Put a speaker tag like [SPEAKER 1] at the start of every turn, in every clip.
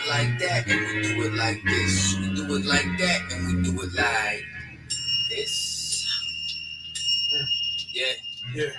[SPEAKER 1] it like that, and we do it like this. We do it like that, and we do it like this. Yeah. Yeah.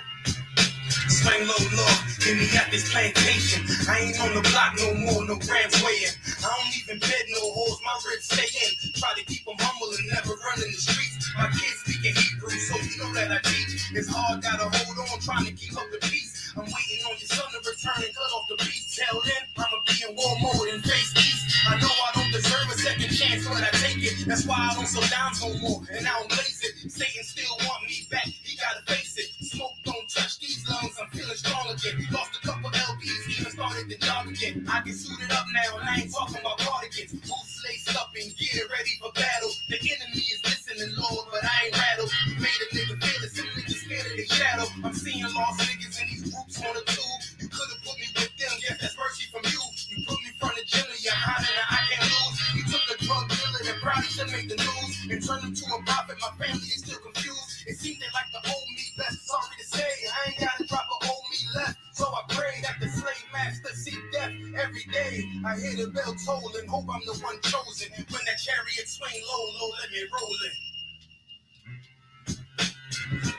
[SPEAKER 1] Swing low, Lord, get me at this plantation. I ain't on the block no more, no grams weighing. I don't even bed no hoes, my ribs stay in. Try to keep them humble and never run in the streets. My kids speaking Hebrew, so you know that I teach. It's hard, gotta hold on, trying to keep up the peace. I'm waiting on your son to return and cut off the beats. Tell them I'ma be in war mode and face peace. I know I don't deserve a second chance, but I take it. That's why I don't slow down no more, and I don't blaze it. Satan still want me back, he gotta face it. Smoke don't touch these lungs, I'm feeling strong again. Lost a couple LBs, even started the job again. I get suited up now, and I ain't talking about cardigans. Boots laced up and gear ready for battle. The enemy is listening, Lord, but I ain't rattled. You made a nigga feel it, some niggas scared of their shadow. I'm seeing lost niggas in these groups on the tube. You could've put me with them, yes, that's mercy from you. You put me in front of Jimmy, you're hiding and I can't lose. You took a drug dealer that probably should make the news and turned him to a prophet. My family is still confused. It seems they like the old me best. Sorry to say, I ain't got a drop of old me left. So I pray that the slave master see death every day. I hear the bell toll and hope I'm the one chosen. When that chariot swing low, let me roll it.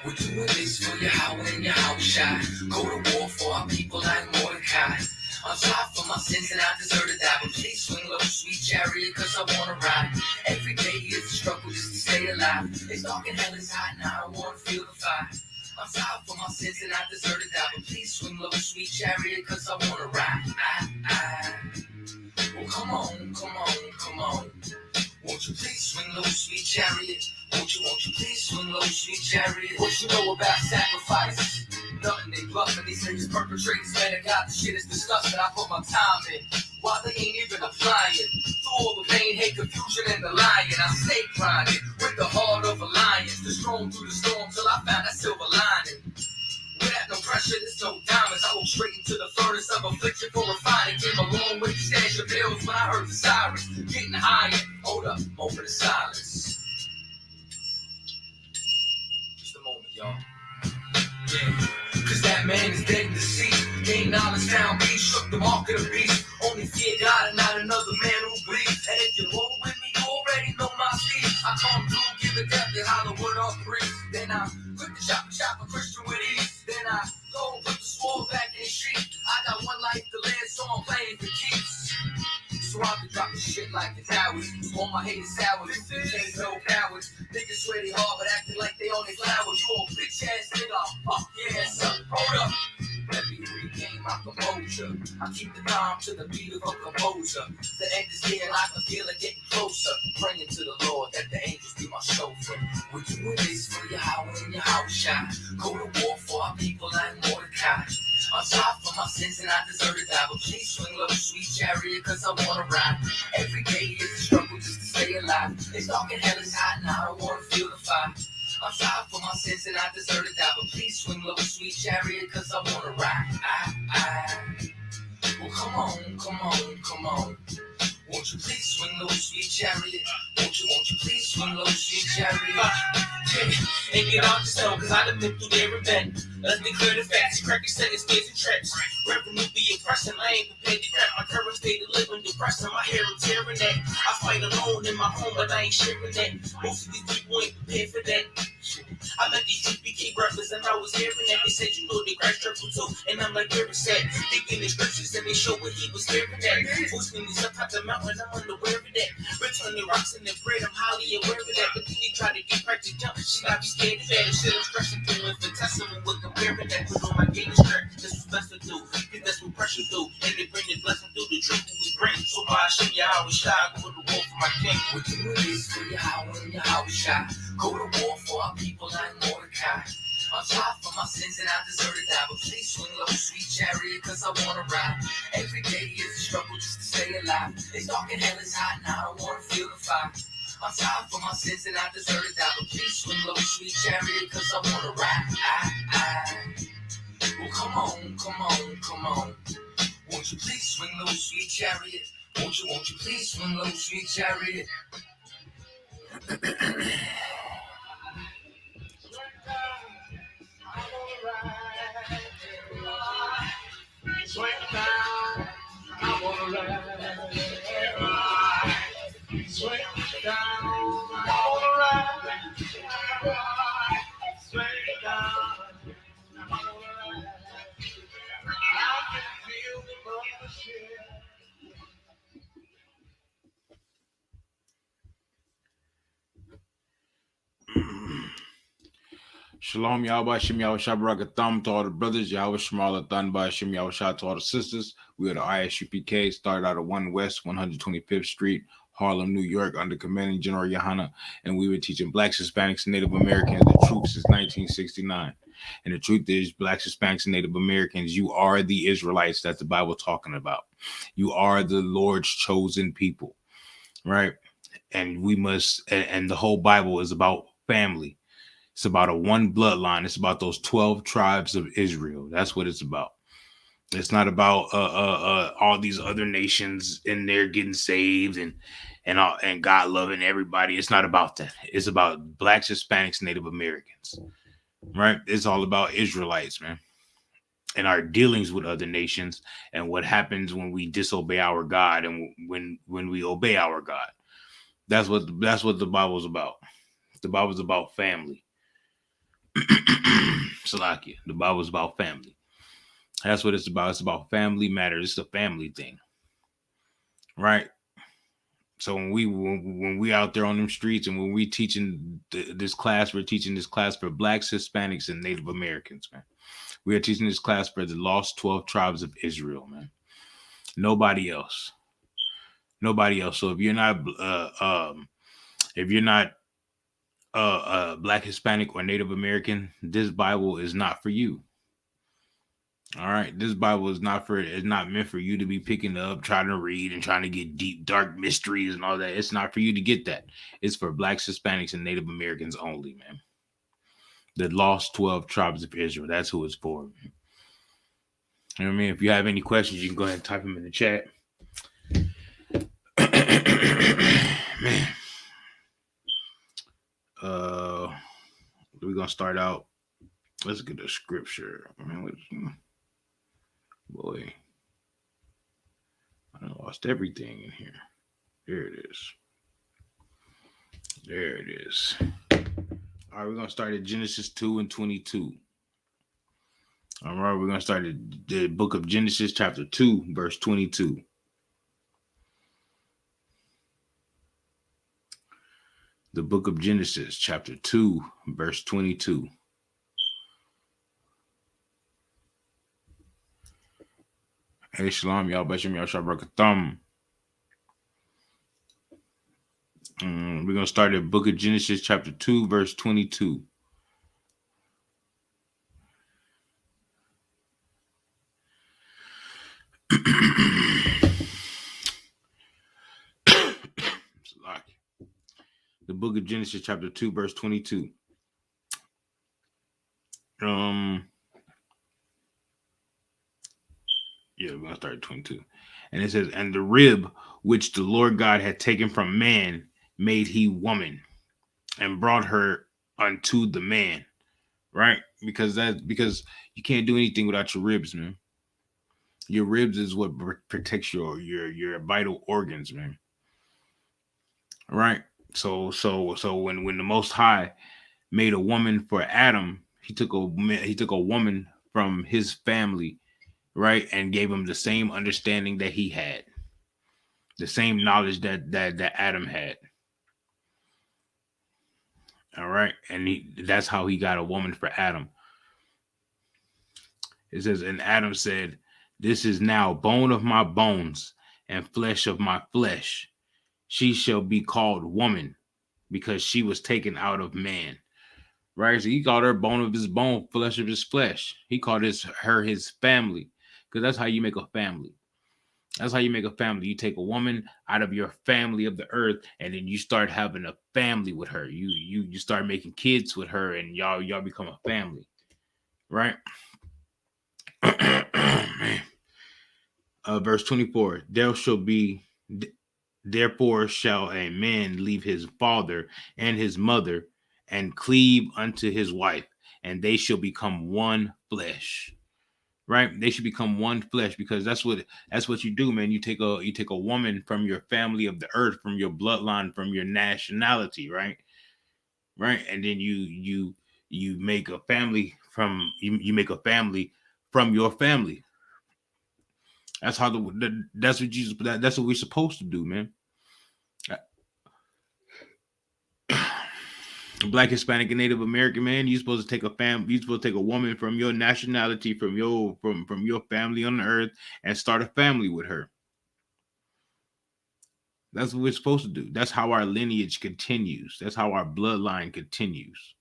[SPEAKER 1] We're doing this for your house and your house shot. Go to war for our people like Mordecai. I'm sorry for my sins and I deserve to die. But please swing low, sweet chariot, cause I wanna ride. Every day is a struggle just to stay alive. It's dark and hell is hot and I don't wanna feel the fire. I'm sorry for my sins and I deserve to die. But please swing low, sweet chariot, cause I wanna ride. Oh, come on, come on, come on. Won't you please swing low, sweet chariot? Won't you please swing low, sweet chariot? What you know about sacrifice? Nothing, they bluffing, these niggas perpetrators. Man, I got the shit is disgusting, I put my time in. Why they ain't even applying? Through all the pain, hate, confusion, and the lying, I stay grinding with the heart of a lion. The strong through the storm till I found that silver lining. Without no pressure, there's no diamonds. I walk straight into the furnace of affliction for refining. Came a long way to stash your bills when I heard the sirens getting higher. Hold up, moment of silence. Just a moment, y'all. Yeah. Cause that man is dead in the sea. Gained knowledge, found peace, shook the mark of the beast. Only fear God and not another man who bleeds. And if you roll with me, you already know my speed. I come through, give a death to Hollywood or priest. Then I quit the shop a Christian with ease. Then I go put the sword back in the street. I got one life to live, so I'm playing for keeps. So I can drop the shit like the towers. All my haters sour, this ain't no cowards. Niggas swear they hard, but acting like they on their flowers. You old bitch ass nigga, fuck yeah, son. Hold up. Let me regain my composure. I keep the calm to the beat of a composer. The end is near, I can feel it getting closer. Praying to the Lord that the angels be my chauffeur. We're doing this for your house and your house shot. Go to war for our people like Mordecai. I'm sorry for my sins and I deserve to die. But please swing low, sweet chariot, cause I wanna ride. Every day is a struggle just to stay alive. It's dark and hell is hot and I don't wanna feel the fire. I'm sorry for my sins and I deserve to die. But please swing low, sweet chariot, cause I wanna ride. Well, come on, come on, come on. Won't you please swing low, sweet chariot? Won't you please swing low, sweet chariot? And get off the stone, cause I done been through there and back. Let's be clear the facts, crack your sentences, and traps. Revenue be oppressing, I ain't prepared to crap. My current state of living depressing, my hair is tearing that. I fight alone in my home, but I ain't sharing that. Most of these people ain't prepared for that. I met these I.S.U.P.K rappers and I was hearing that. They said, you know, they crash triple too. And I'm like, where is that? They give me scriptures and they show what he was hearing at. Forcing these up at the mountain, I'm unaware of that. Returning rocks in the bread, I'm highly aware of that. But then they try to get practice jump, she got me scared of that. And shit, I'm stressing through infinitesimal with comparing that. Put on my game strap, that's what's best to do. Cause that's what pressure do. And they bring the blessing through the truth we bring. So I show you how we shine, go to war for my king. We're doing this for your house and your house shot. Go to war for our people like Mordecai. I'm sorry for my sins and I deserve to die. But please swing low, sweet chariot, cause I wanna ride. Every day is a struggle just to stay alive. It's dark and hell is hot and I don't wanna feel the fire. I'm sorry for my sins and I deserve to die. But please swing low, sweet chariot, cause I wanna ride. Well, come on, come on, come on. Won't you please swing low, sweet chariot? Won't you please swing low, sweet chariot? Swing down, I wanna ride.
[SPEAKER 2] Shalom Yahweh Shem Yahweh Shabbarakatham to all the brothers, Yahweh Shemala Thanba Shem Yahweh Shah to all the sisters. We are the I.S.U.P.K, started out of 1 West 125th Street, Harlem, New York, under commanding General Yohana, and we were teaching blacks, Hispanics, and Native Americans the truth since 1969. And the truth is, blacks, Hispanics, and Native Americans, you are the Israelites that the Bible talking about. You are the Lord's chosen people, right? And we must, and the whole Bible is about family. It's about a one bloodline. It's about those 12 tribes of Israel. That's what it's about. It's not about all these other nations in there getting saved and God loving everybody. It's not about that. It's about blacks, Hispanics, Native Americans. Right? It's all about Israelites, man. And our dealings with other nations and what happens when we disobey our God and when we obey our God. That's what the Bible's about. The Bible's about family. Salakia. The Bible's about family. That's what it's about. It's about family matters. It's a family thing, right? So when we out there on them streets and when we teaching this class, we're teaching this class for blacks, Hispanics, and Native Americans, man. We are teaching this class for the lost 12 tribes of Israel, man. Nobody else. Nobody else. So if you're not black, Hispanic, or Native American, this Bible is not for you. All right, this Bible is not for it's not meant for you to be picking up, trying to read and trying to get deep, dark mysteries and all that. It's not for you to get that. It's for blacks, Hispanics, and Native Americans only, man. The lost 12 tribes of Israel. That's who it's for. You know what I mean? If you have any questions, you can go ahead and type them in the chat. Man. We're gonna start out. Let's get a scripture. Man, boy. I lost everything in here. There it is. There it is. All right, we're gonna start at Genesis 2 and 22. All right, we're gonna start at the book of Genesis, chapter 2, verse 22. The book of Genesis, chapter 2, verse 22. Hey, shalom, y'all. Bashim, y'all. Shabbarakatham. We're gonna start at book of Genesis, chapter 2, verse 22. The book of Genesis, chapter 2, verse 22. Yeah, we're gonna start at 22. And it says, and the rib which the Lord God had taken from man made he woman and brought her unto the man. Right? Because you can't do anything without your ribs, man. Your ribs is what protects your vital organs, man. Right? So when the Most High made a woman for Adam, he took a woman from his family, right, and gave him the same understanding that he had, the same knowledge that Adam had. All right, and that's how he got a woman for Adam. It says, and Adam said, "This is now bone of my bones and flesh of my flesh. She shall be called woman, because she was taken out of man." Right? So he called her bone of his bone, flesh of his flesh. He called her his family, because that's how you make a family. That's how you make a family. You take a woman out of your family of the earth, and then you start having a family with her. You start making kids with her, and y'all become a family, right? Man. Verse 24. Therefore shall a man leave his father and his mother, and cleave unto his wife, and they shall become one flesh. Right? They should become one flesh, because that's what you do, man. You take a woman from your family of the earth, from your bloodline, from your nationality, right? Right? And then you make a family you make a family from your family. That's how that's what we're supposed to do, man. Black, Hispanic, and Native American man, you're supposed to take a you're supposed to take a woman from your nationality, from your family on the earth, and start a family with her. That's what we're supposed to do. That's how our lineage continues. That's how our bloodline continues.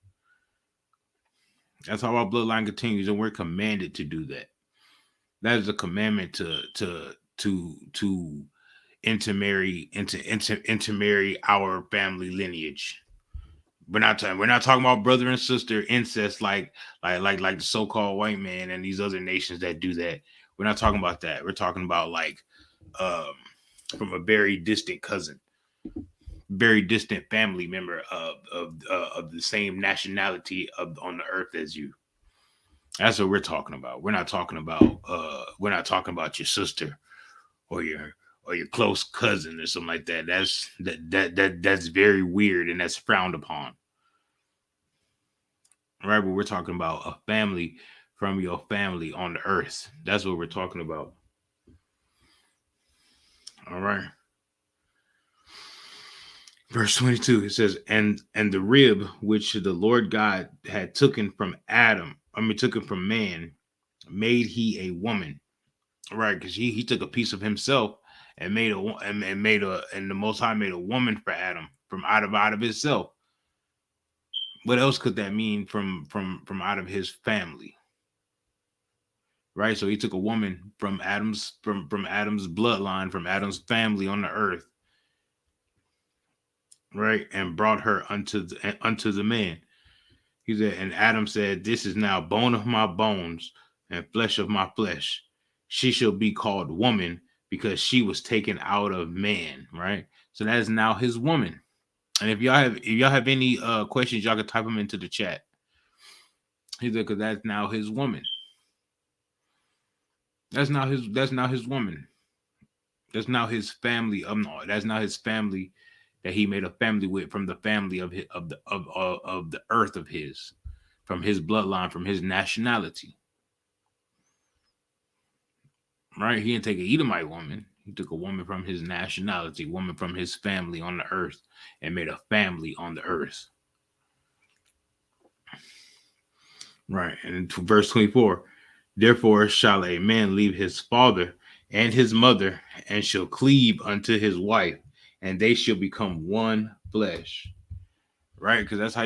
[SPEAKER 2] That's how our bloodline continues, and we're commanded to do that. That is a commandment to intermarry our family lineage. We're not talking about brother and sister incest like the so-called white man and these other nations that do that. We're not talking about that. We're talking about like um from a very distant cousin, very distant family member of the same nationality of on the earth as you. That's what we're talking about. We're not talking about your sister or your close cousin or something like that. That's very weird and that's frowned upon. Right, but we're talking about a family from your family on the earth. That's what we're talking about. All right. Verse 22, it says, and the rib which the Lord God had taken from took it from man, made he a woman. Right, because he took a piece of himself and and the Most High made a woman for Adam from out of himself. What else could that mean from out of his family? Right, so he took a woman from Adam's bloodline, from Adam's family on the earth, right, and brought her unto the man. He said, and Adam said, "This is now bone of my bones and flesh of my flesh. She shall be called woman because she was taken out of man." Right. So that is now his woman. And if y'all have any questions, y'all can type them into the chat. He said, because that's now his woman. That's now his woman. That's now his family. No, that's now his family that he made a family with from the family of his, of the earth of his, from his bloodline, from his nationality. Right? He didn't take an Edomite woman. He took a woman from his nationality, woman from his family on the earth, and made a family on the earth. Right. And to verse 24, therefore shall a man leave his father and his mother, and shall cleave unto his wife, and they shall become one flesh. Right? Because that's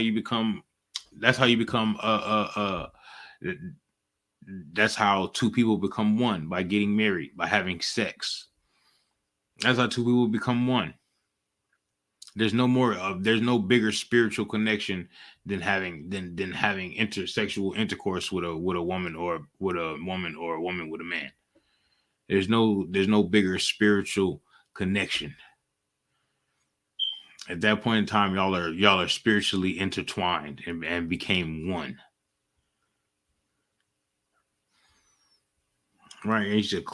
[SPEAKER 2] how two people become one, by getting married, by having sex. That's how two people become one. There's no bigger spiritual connection than having intersexual intercourse with a woman, or with a woman, or a woman with a man. There's no bigger spiritual connection. At that point in time, y'all are spiritually intertwined and became one. Right. And he should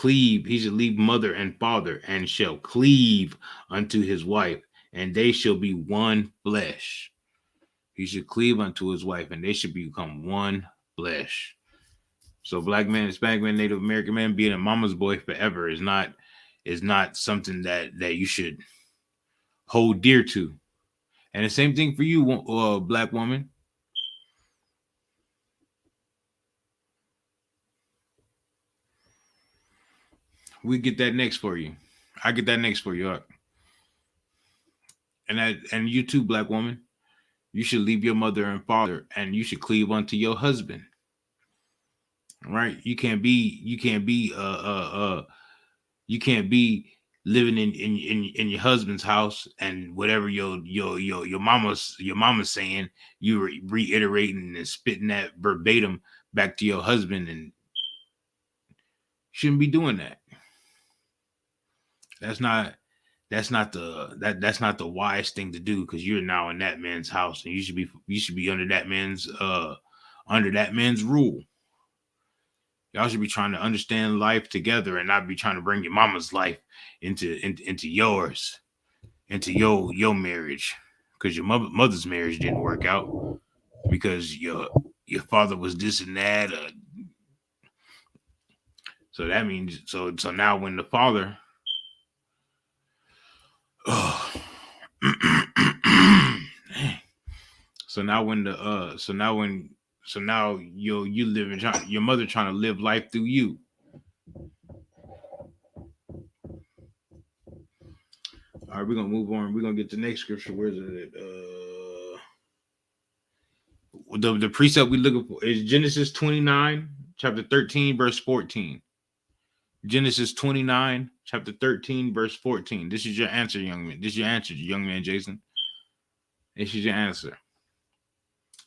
[SPEAKER 2] leave mother and father, and shall cleave unto his wife, and they shall be one flesh. He should cleave unto his wife, and they should become one flesh. So black man, Hispanic man, Native American man, being a mama's boy forever is not something that you should hold dear to. And the same thing for you, black woman. We get that next for you. I get that next for you. And you too, black woman. You should leave your mother and father, and you should cleave unto your husband. Right? You can't be living in your husband's house, and whatever your mama's saying, you reiterating and spitting that verbatim back to your husband, and shouldn't be doing that. That's not that's not the wise thing to do, because you're now in that man's house, and you should be under that man's rule. Y'all should be trying to understand life together, and not be trying to bring your mama's life into yours, into your marriage, because your mother's marriage didn't work out because your father was this and that. So that means so now when the father, oh, So now when the so now you live in your mother trying to live life through you. All right, we're gonna move on. We're gonna get the next scripture. Where's it? The precept we looking for is Genesis 29, chapter 13, verse 14. Genesis 29, chapter 13, verse 14. This is your answer, young man. This is your answer, young man Jason. This is your answer.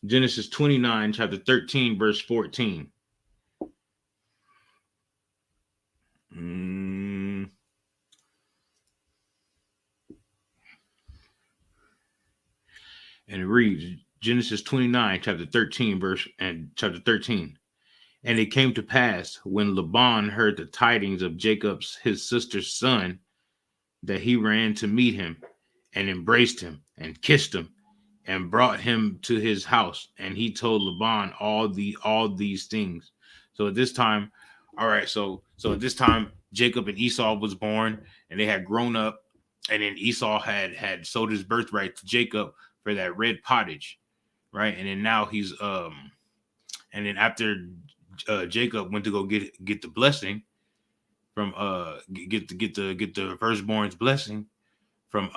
[SPEAKER 2] Genesis 29, chapter 13, verse 14. And it reads Genesis 29, chapter 13, chapter 13. And it came to pass when Laban heard the tidings of Jacob's his sister's son, that he ran to meet him and embraced him and kissed him and brought him to his house. And he told Laban all these things. So at this time, all right, so at this time, Jacob and Esau was born, and they had grown up, and then Esau had sold his birthright to Jacob for that red pottage, right? And then now he's and then after Jacob went to go get the blessing from get the firstborn's blessing from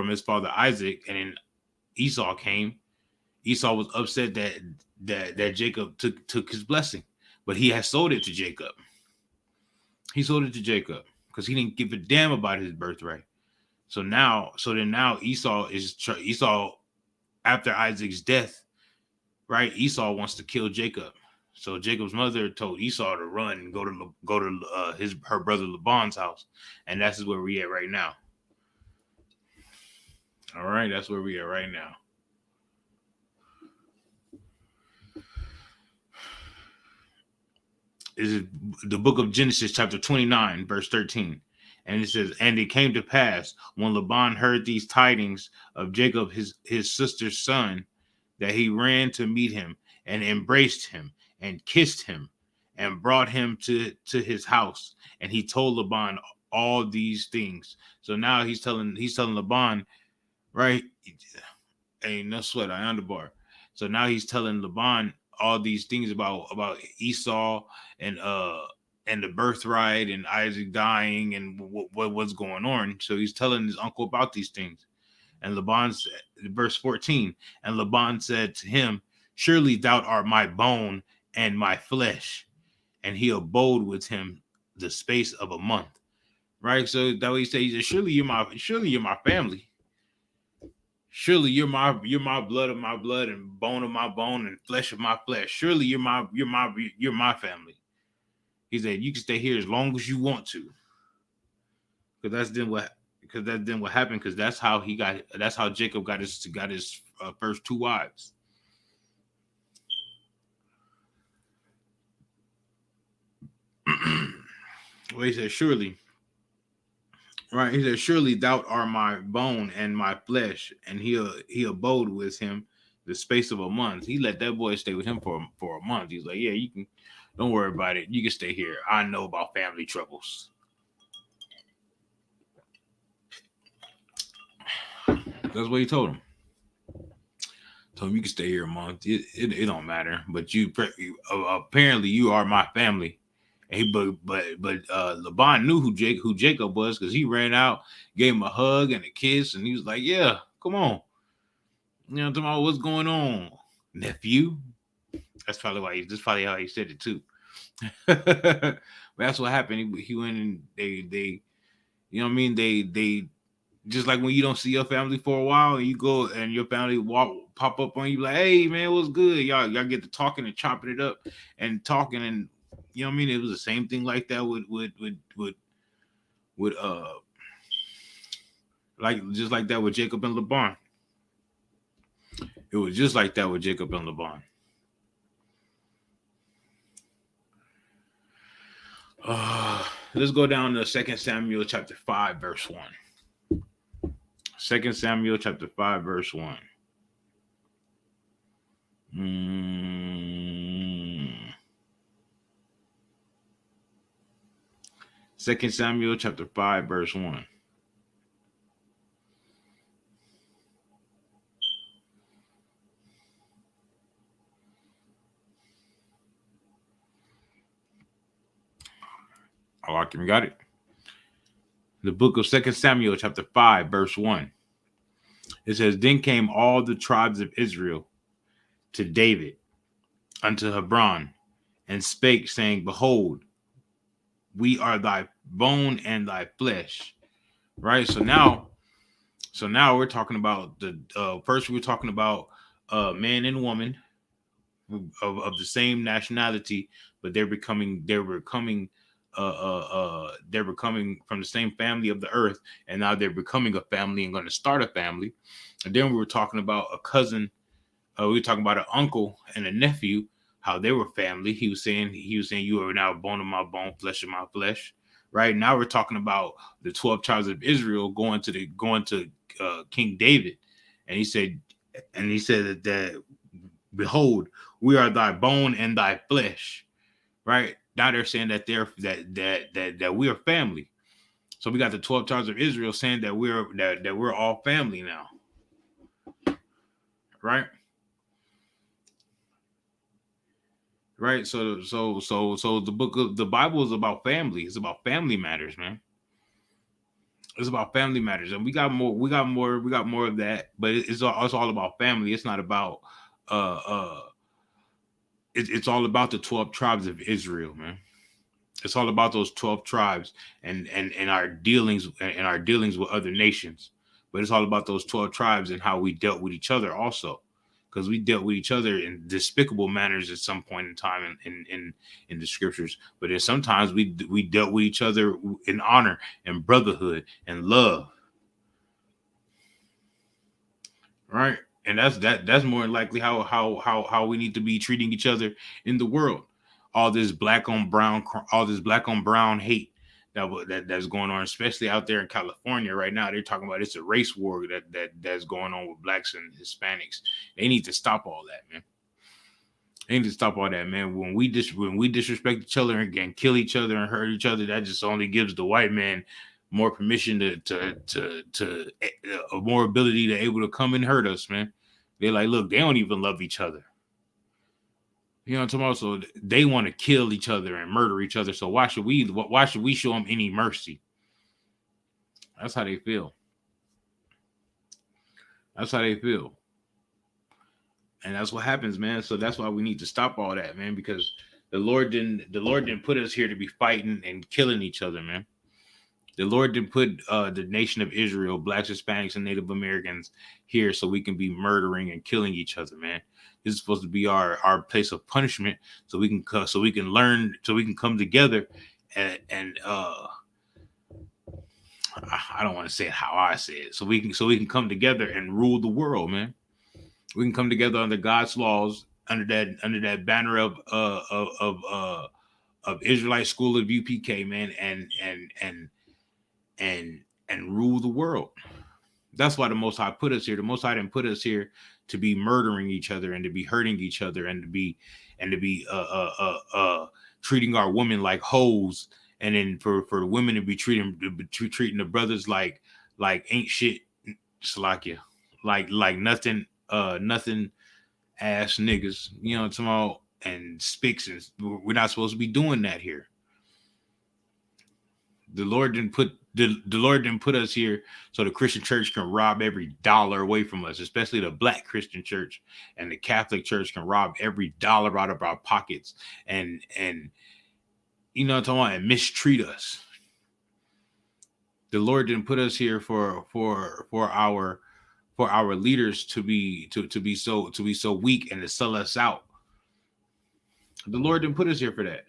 [SPEAKER 2] his father Isaac, and then Esau came. Esau was upset that Jacob took his blessing, but he had sold it to Jacob. He sold it to Jacob because he didn't give a damn about his birthright. So now Esau after Isaac's death, right? Esau wants to kill Jacob. So Jacob's mother told Esau to run and go to her brother Laban's house, and that's where we at right now. All right, that's where we are right now. Is the book of Genesis, chapter 29, verse 13. And it says, and it came to pass when Laban heard these tidings of Jacob, his sister's son, that he ran to meet him and embraced him and kissed him and brought him to his house. And he told Laban all these things. So now he's telling Laban, right? Ain't no sweat, I underbar. So now he's telling Laban all these things about Esau and the birthright and Isaac dying and what's going on. So he's telling his uncle about these things. And Laban said, verse 14, and Laban said to him, surely thou art my bone and my flesh. And he abode with him the space of a month. Right? So that way he said, surely you're my family. Surely you're my blood of my blood and bone of my bone and flesh of my flesh. Surely you're my family. He said, you can stay here as long as you want to. Because that's what happened. Because that's how Jacob got his first two wives. Well, he said, surely. Right, he said, surely thou art my bone and my flesh, and he abode with him the space of a month. He let that boy stay with him for a month. He's like, yeah, you can, don't worry about it. You can stay here. I know about family troubles. That's what he told him. Told him you can stay here a month. It don't matter. But apparently you are my family. And Laban knew who Jacob was because he ran out, gave him a hug and a kiss, and he was like, "Yeah, come on, you know, tomorrow, what's going on, nephew?" That's probably how he said it too. But that's what happened. He went and they, you know what I mean? They just like when you don't see your family for a while and you go and your family pop up on you like, "Hey man, what's good?" Y'all get to talking and chopping it up and talking, and you know what I mean? It was the same thing like that with like just like that with Jacob and Laban. It was just like that with Jacob and Laban. Let's go down to 2 Samuel chapter 5, verse 1. 2 Samuel chapter 5, verse 1. 2 Samuel chapter 5, verse 1. Oh, Akim, got it. The book of 2 Samuel, chapter 5, verse 1. It says, Then came all the tribes of Israel to David unto Hebron, and spake, saying, Behold, we are thy bone and thy flesh. Right? So now we're talking about the first we're talking about man and woman of the same nationality, but they're becoming from the same family of the earth, and now they're becoming a family and going to start a family. And then we were talking about a cousin, we were talking about an uncle and a nephew, how they were family. He was saying you are now bone of my bone, flesh of my flesh. Right now we're talking about the 12 tribes of Israel going to King David, and he said that behold, we are thy bone and thy flesh. Right now they're saying that we are family. So we got the 12 tribes of Israel saying that we're all family now. Right. Right. So the book of the Bible is about family. It's about family matters, man. It's about family matters, and we got more of that. But it's all about family. It's not about uh uh. It's all about the 12 tribes of Israel, man. It's all about those 12 tribes and our dealings with other nations. But it's all about those 12 tribes and how we dealt with each other also. Because we dealt with each other in despicable manners at some point in time in the scriptures. But then sometimes we dealt with each other in honor and brotherhood and love. Right. And that's more than likely how we need to be treating each other in the world. All this black on brown hate that's going on, especially out there in California right now. They're talking about it's a race war that's going on with blacks and Hispanics. They need to stop all that, man. They need to stop all that, man. When we disrespect each other and kill each other and hurt each other, that just only gives the white man more permission to more ability to able to come and hurt us, man. They're like, look, they don't even love each other. You know what I'm talking about? So they want to kill each other and murder each other. So why should we show them any mercy? That's how they feel. That's how they feel. And that's what happens, man. So that's why we need to stop all that, man, because the Lord didn't put us here to be fighting and killing each other, man. The Lord didn't put the nation of Israel, blacks, Hispanics, and Native Americans here so we can be murdering and killing each other, man. This is supposed to be our place of punishment, so we can learn, so we can come together, and I don't want to say it how I say it, so we can come together and rule the world, man. We can come together under God's laws, under that banner of Israelite School of U.P.K, man, and rule the world. That's why the Most High put us here. The Most High didn't put us here to be murdering each other and to be hurting each other and to be treating our women like hoes, and then for the women to be treating the brothers like ain't shit, Salakia, like nothing ass niggas. You know what I'm talking about? And spicks, and we're not supposed to be doing that here. The Lord didn't put us here so the Christian church can rob every dollar away from us, especially the black Christian church and the Catholic church can rob every dollar out of our pockets and you know what I'm talking about, and mistreat us. The Lord didn't put us here for our leaders to be so weak and to sell us out. The Lord didn't put us here for that.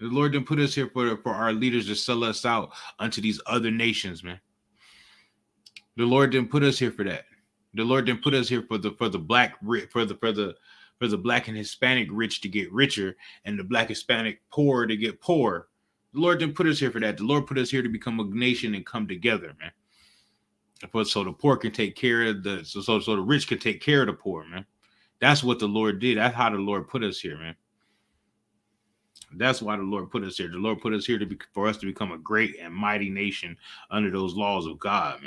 [SPEAKER 2] The Lord didn't put us here for our leaders to sell us out unto these other nations, man. The Lord didn't put us here for that. The Lord didn't put us here for the black and Hispanic rich to get richer and the black Hispanic poor to get poorer. The Lord didn't put us here for that. The Lord put us here to become a nation and come together, man. So the poor can take care of so the rich can take care of the poor, man. That's what the Lord did. That's how the Lord put us here, man. That's why the Lord put us here. The Lord put us here for us to become a great and mighty nation under those laws of God,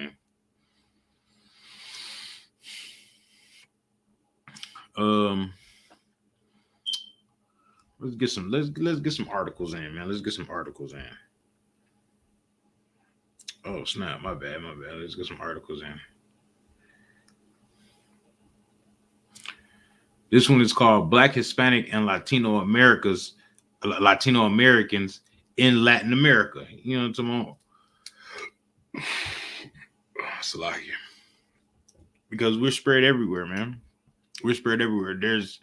[SPEAKER 2] man. Let's get some articles in, man. Let's get some articles in. Oh snap, my bad. Let's get some articles in. This one is called Black, Hispanic, and Latino Americans in Latin America. You know what I'm talking about? Salakia. Because we're spread everywhere, man. We're spread everywhere. There's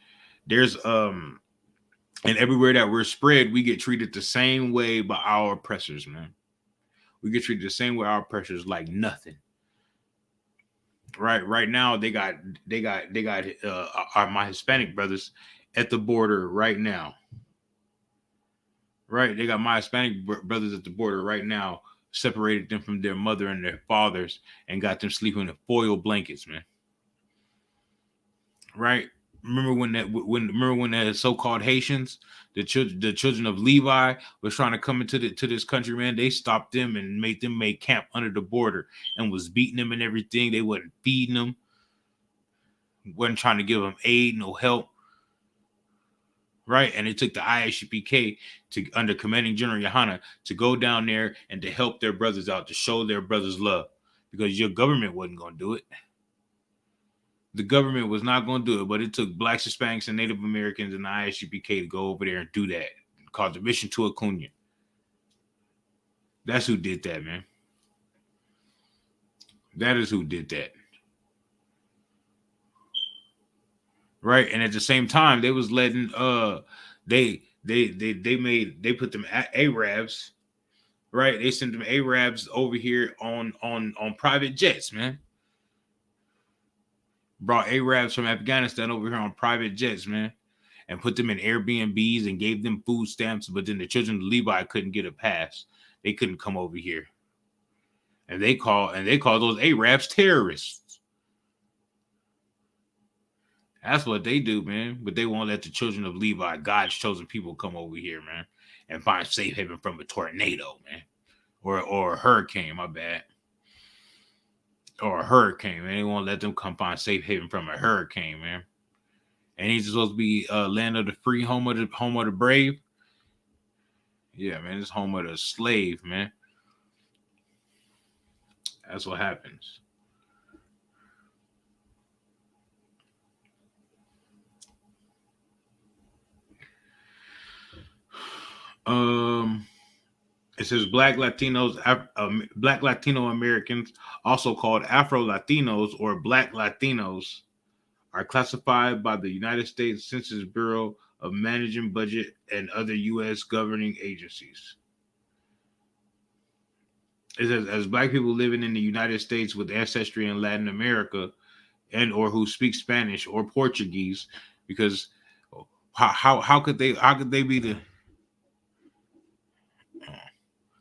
[SPEAKER 2] and everywhere that we're spread, we get treated the same way by our oppressors, man. We get treated the same way our oppressors, like nothing. Right now, my Hispanic brothers at the border right now. Right, they got my Hispanic brothers at the border right now, separated them from their mother and their fathers, and got them sleeping in foil blankets, man. Right. Remember when the so-called Haitians, the children of Levi, was trying to come into this country, man. They stopped them and made them make camp under the border and was beating them and everything. They wasn't feeding them, wasn't trying to give them aid, no help. Right, and it took the I.S.U.P.K to under commanding General Yohana to go down there and to help their brothers out, to show their brothers love, because your government wasn't going to do it. The government was not going to do it, but it took Blacks, Hispanics, and Native Americans and the I.S.U.P.K to go over there and do that. Called the Mission to Acuna. That's who did that, man. That is who did that. Right, and at the same time, they was letting they put them Arabs, right? They sent them Arabs over here on private jets, man. Brought Arabs from Afghanistan over here on private jets, man, and put them in Airbnbs and gave them food stamps. But then the children of Levi couldn't get a pass; they couldn't come over here, and they call those Arabs terrorists. That's what they do, man. But they won't let the children of Levi, God's chosen people, come over here, man, and find safe haven from a tornado, man, or a hurricane. My bad. Or a hurricane, man. They won't let them come find safe haven from a hurricane, man. And he's supposed to be land of the free, home of the brave. Yeah, man, it's home of the slave, man. That's what happens. It says Black Latino Americans, also called Afro Latinos or Black Latinos, are classified by the United States Census Bureau of Managing Budget and other U.S. governing agencies. It says, as Black people living in the United States with ancestry in Latin America and or who speak Spanish or Portuguese, because how could they be the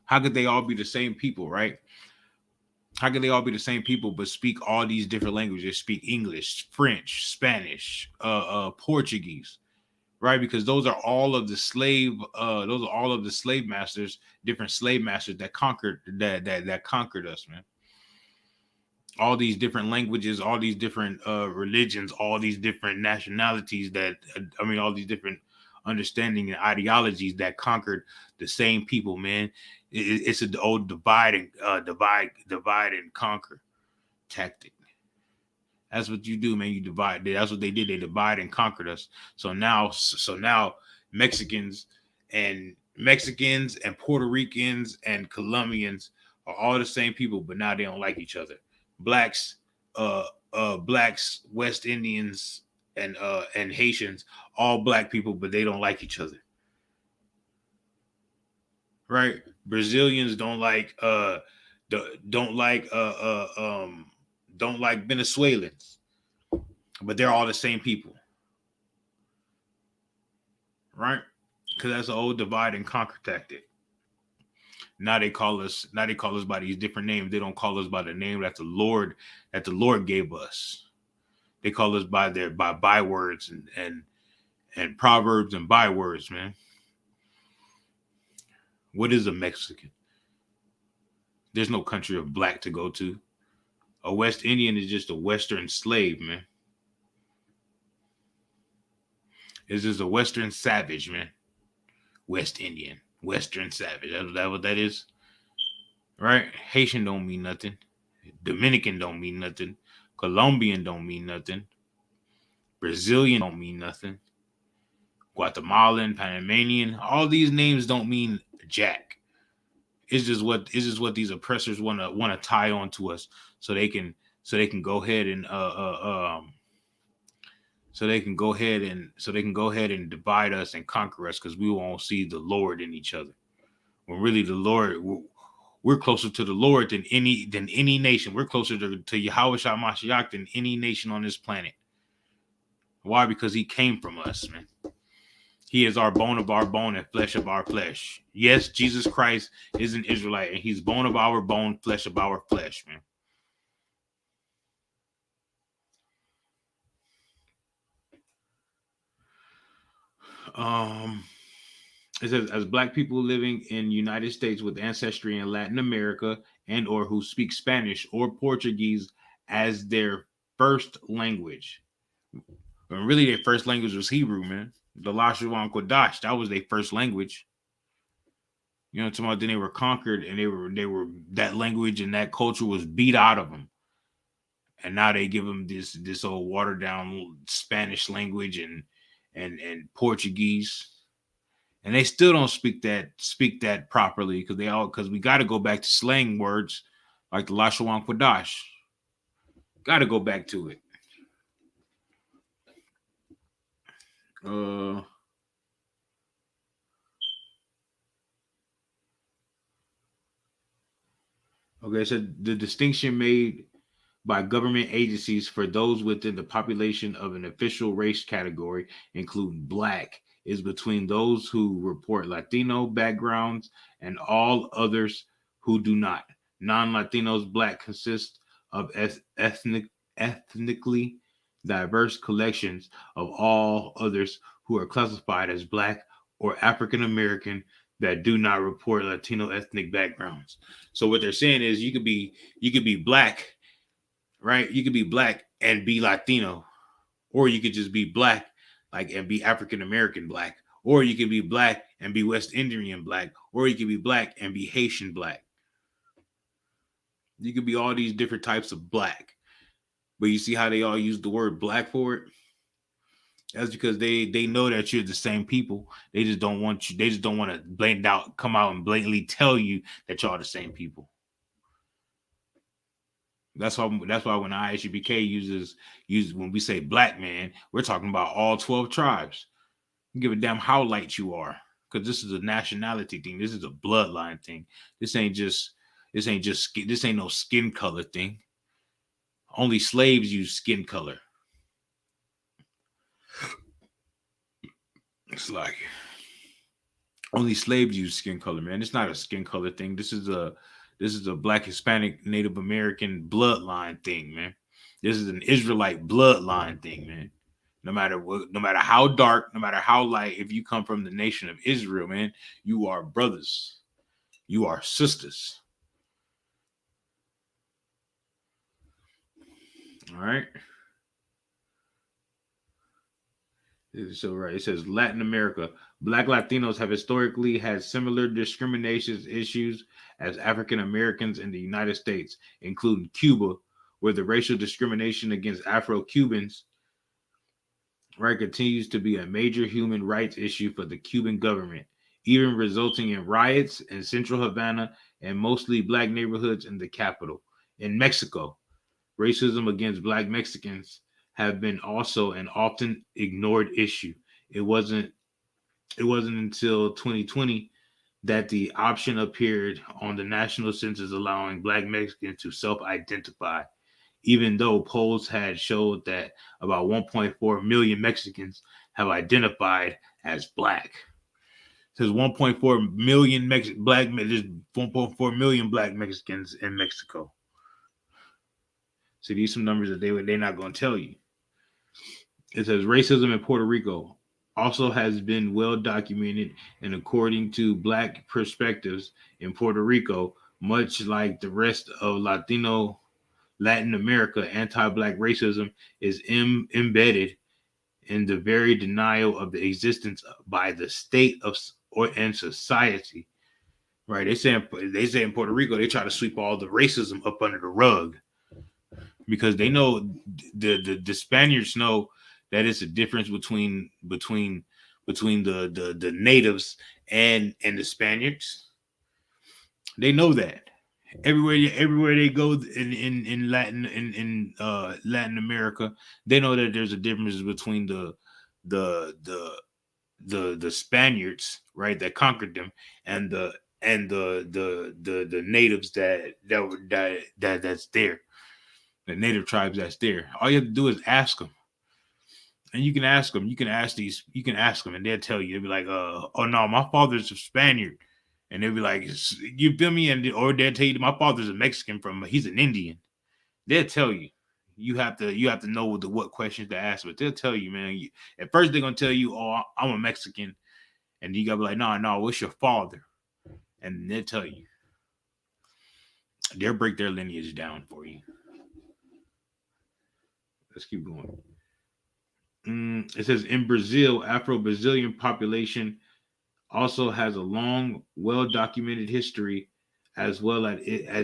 [SPEAKER 2] how could they all be the same people, right? How could they all be the same people but speak all these different languages? Speak English, French, Spanish, Portuguese, right? Because those are all of the slave masters, different slave masters that conquered that conquered us, man. All these different languages, all these different religions, all these different nationalities all these different understanding and ideologies that conquered the same people, man. It's an old divide and conquer tactic. That's what you do, man. You divide. That's what they did. They divide and conquered us. So now Mexicans and Puerto Ricans and Colombians are all the same people, but now they don't like each other. Blacks, West Indians, and Haitians, all Black people, but they don't like each other. Right? Brazilians don't like Venezuelans, but they're all the same people. Right? Because that's an old divide and conquer tactic. Now they call us by these different names. They don't call us by the name that the Lord gave us. They call us by bywords and proverbs and bywords, man. What is a Mexican? There's no country of Black to go to. A West Indian is just a Western slave, man. It's just a Western savage, man. West Indian, Western savage. That what that is, right? Haitian don't mean nothing. Dominican don't mean nothing. Colombian don't mean nothing. Brazilian don't mean nothing. Guatemalan, Panamanian, all these names don't mean jack. It's just what these oppressors wanna tie on to us so they can go ahead and so they can go ahead and divide us and conquer us because we won't see the Lord in each other. When really the Lord, we're closer to the Lord than any nation. We're closer to Yahweh Shah Mashiach than any nation on this planet. Why? Because he came from us, man. He is our bone of our bone and flesh of our flesh. Yes, Jesus Christ is an Israelite, and he's bone of our bone, flesh of our flesh, man. Um, it says, as black people living in United States with ancestry in Latin America and or who speak Spanish or Portuguese as their first language. When really their first language was Hebrew, man. The Lashawan Kodash, that was their first language. You know what I'm talking about? Then they were conquered and they were that language and that culture was beat out of them. And now they give them this old watered down Spanish language and Portuguese. And they still don't speak that properly because we got to go back to slang words like the Lashawan Kodash. Got to go back to it. Okay, so the distinction made by government agencies for those within the population of an official race category, including black, is between those who report Latino backgrounds and all others who do not. Non-Latinos black consist of ethnically diverse collections of all others who are classified as black or African American that do not report Latino ethnic backgrounds. So what they're saying is you could be black, right? You could be black and be Latino, or you could just be black, like and be African American black, or you could be black and be West Indian black, or you could be black and be Haitian black. You could be all these different types of black, but you see how they all use the word black for it. That's because they know that you're the same people. They just don't want you. They just don't want to come out and blatantly tell you that y'all the same people. That's why when I.S.U.P.K uses when we say black man, we're talking about all 12 tribes. You give a damn how light you are, because this is a nationality thing. This is a bloodline thing. This ain't no skin color thing. Only slaves use skin color. It's like only slaves use skin color, man. It's not a skin color thing. This is a black, Hispanic, Native American bloodline thing, man. This is an Israelite bloodline thing, man. No matter what, no matter how dark, no matter how light, if you come from the nation of Israel, man, you are brothers. You are sisters. All right. So right, it says Latin America. Black Latinos have historically had similar discrimination issues as African Americans in the United States, including Cuba, where the racial discrimination against Afro-Cubans, right, continues to be a major human rights issue for the Cuban government, even resulting in riots in central Havana and mostly black neighborhoods in the capital. In Mexico, racism against black Mexicans have been also an often ignored issue. It wasn't until 2020 that the option appeared on the national census allowing black Mexicans to self-identify, even though polls had showed that about 1.4 million Mexicans have identified as black. It says 1.4 million there's 1.4 million black Mexicans in Mexico. So these are some numbers that they're not going to tell you. It says racism in Puerto Rico also has been well documented, and according to black perspectives in Puerto Rico, much like the rest of Latin America, anti-black racism is embedded in the very denial of the existence by the state and society. Right? They say in Puerto Rico they try to sweep all the racism up under the rug because they know the Spaniards know that it's a difference between the natives and the Spaniards. They know that everywhere they go in Latin America, they know that there's a difference between the the the Spaniards, right, that conquered them, and the natives that's there, the native tribes that's there. All you have to do is ask them, and you can ask them. You can ask them, and they'll tell you. They'll be like, oh no, my father's a Spaniard, and they'll be like, you feel me? And or they'll tell you my father's a Mexican he's an Indian. They'll tell you. You have to know what questions to ask, but they'll tell you, man. At first they're gonna tell you, oh, I'm a Mexican, and you gotta be like, no, what's your father? And they'll tell you. They'll break their lineage down for you. Let's keep going. It says in Brazil, Afro-Brazilian population also has a long, well-documented history, as well as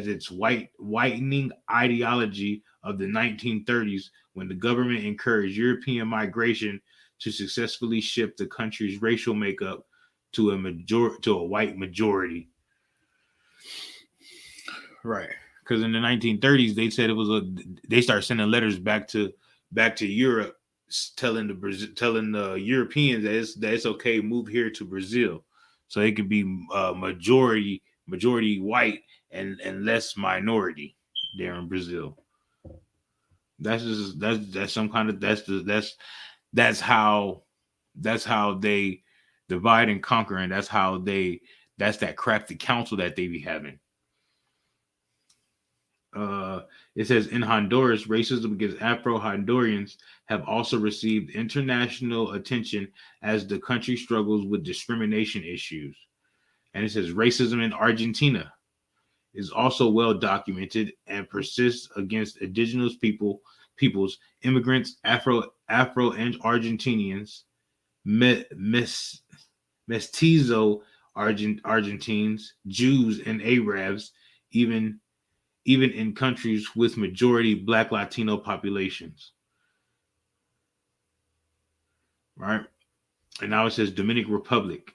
[SPEAKER 2] its whitening ideology of the 1930s, when the government encouraged European migration to successfully shift the country's racial makeup to a white majority. Right, because in the 1930s they said they started sending letters back to Europe, telling the Europeans that it's okay, move here to Brazil, so it could be majority white and less minority there in Brazil. That's some kind of that's how they divide and conquer, and that's that crafty council that they be having. It says in Honduras, racism against Afro Hondurans have also received international attention as the country struggles with discrimination issues. And it says racism in Argentina is also well documented and persists against indigenous peoples, immigrants, Afro and Argentinians, mestizo Argentines, Jews, and Arabs, even in countries with majority Black Latino populations. Right? And now it says Dominican Republic.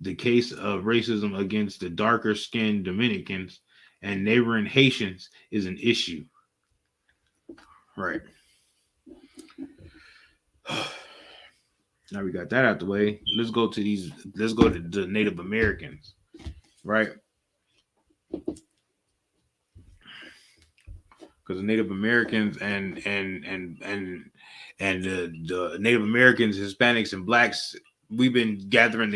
[SPEAKER 2] The case of racism against the darker skinned Dominicans and neighboring Haitians is an issue. Right. Now we got that out the way. Let's go to the Native Americans. Right? Because the Native Americans and the Native Americans, Hispanics, and Blacks, we've been gathering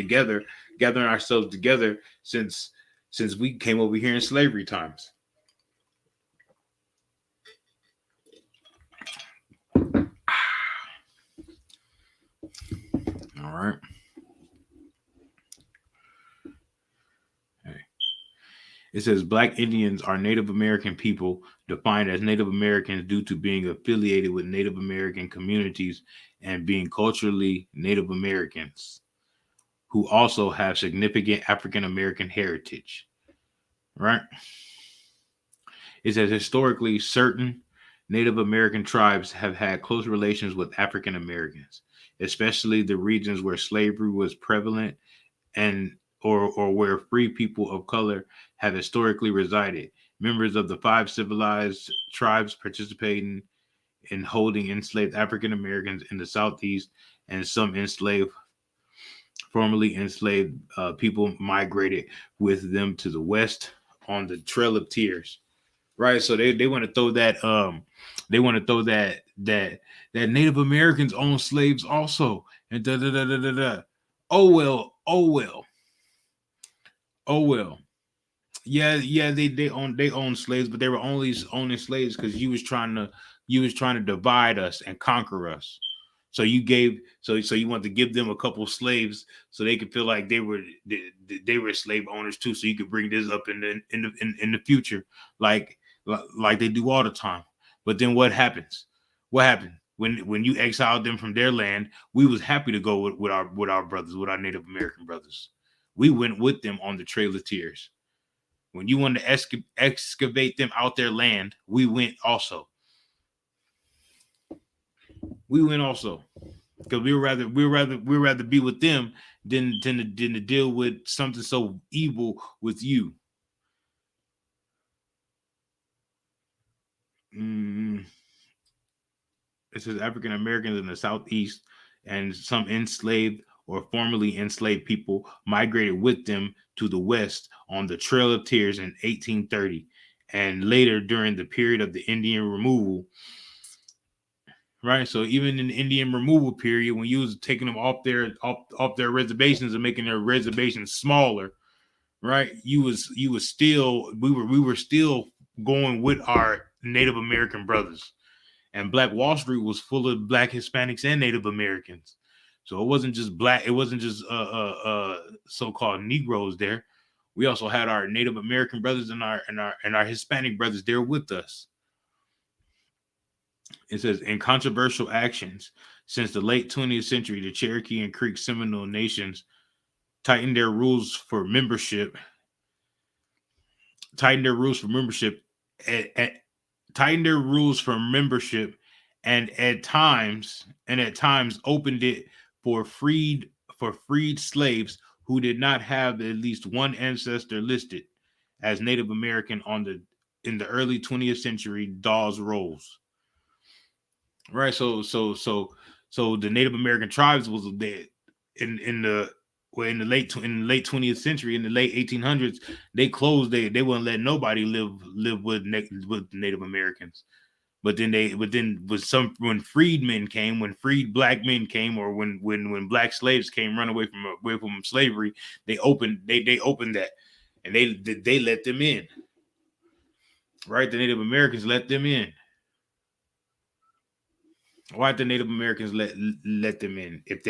[SPEAKER 2] ourselves together since we came over here in slavery times. All right. It says Black Indians are Native American people defined as Native Americans due to being affiliated with Native American communities and being culturally Native Americans who also have significant African American heritage. Right? It says historically certain Native American tribes have had close relations with African Americans, especially the regions where slavery was prevalent and or where free people of color have historically resided. Members of the 5 civilized tribes participating in holding enslaved African Americans in the Southeast, and some formerly enslaved people migrated with them to the West on the Trail of Tears. Right, so they want to throw that Native Americans own slaves also, and da da da da da da. Oh well, oh well. Oh well. Yeah, they own slaves, but they were only owning slaves because you was trying to divide us and conquer us. So you want to give them a couple slaves so they could feel like they were slave owners too. So you could bring this up in the future, like like they do all the time. But then what happens? What happened when you exiled them from their land? We was happy to go with our brothers, with our Native American brothers. we went with them on the Trail of Tears. When you wanted to excavate them out their land, we went also. We went also because we rather be with them than to deal with something so evil with you. Mm, it says African Americans in the Southeast and some enslaved or formerly enslaved people migrated with them to the West on the Trail of Tears in 1830 and later during the period of the Indian removal. Right, so even in the Indian removal period, when you was taking them off their reservations and making their reservations smaller, right? You was still we were still going with our Native American brothers. And Black Wall Street was full of Black Hispanics and Native Americans. So it wasn't just black, it wasn't just so-called Negroes there. We also had our Native American brothers and our Hispanic brothers there with us. It says in controversial actions since the late 20th century, the Cherokee and Creek Seminole nations tightened their rules for membership, tightened their rules for membership at tightened their rules for membership and at times opened it for freed slaves who did not have at least one ancestor listed as Native American on the in the early 20th century Dawes Rolls. Right. So the Native American tribes was dead in the well, in the late 20th century, in the late 1800s, they closed. They wouldn't let nobody live with Native Americans. But then when freedmen came, when freed black men came, or when black slaves came run away from slavery, they opened that, and they let them in. Right, the Native Americans let them in. Why did the Native Americans let them in if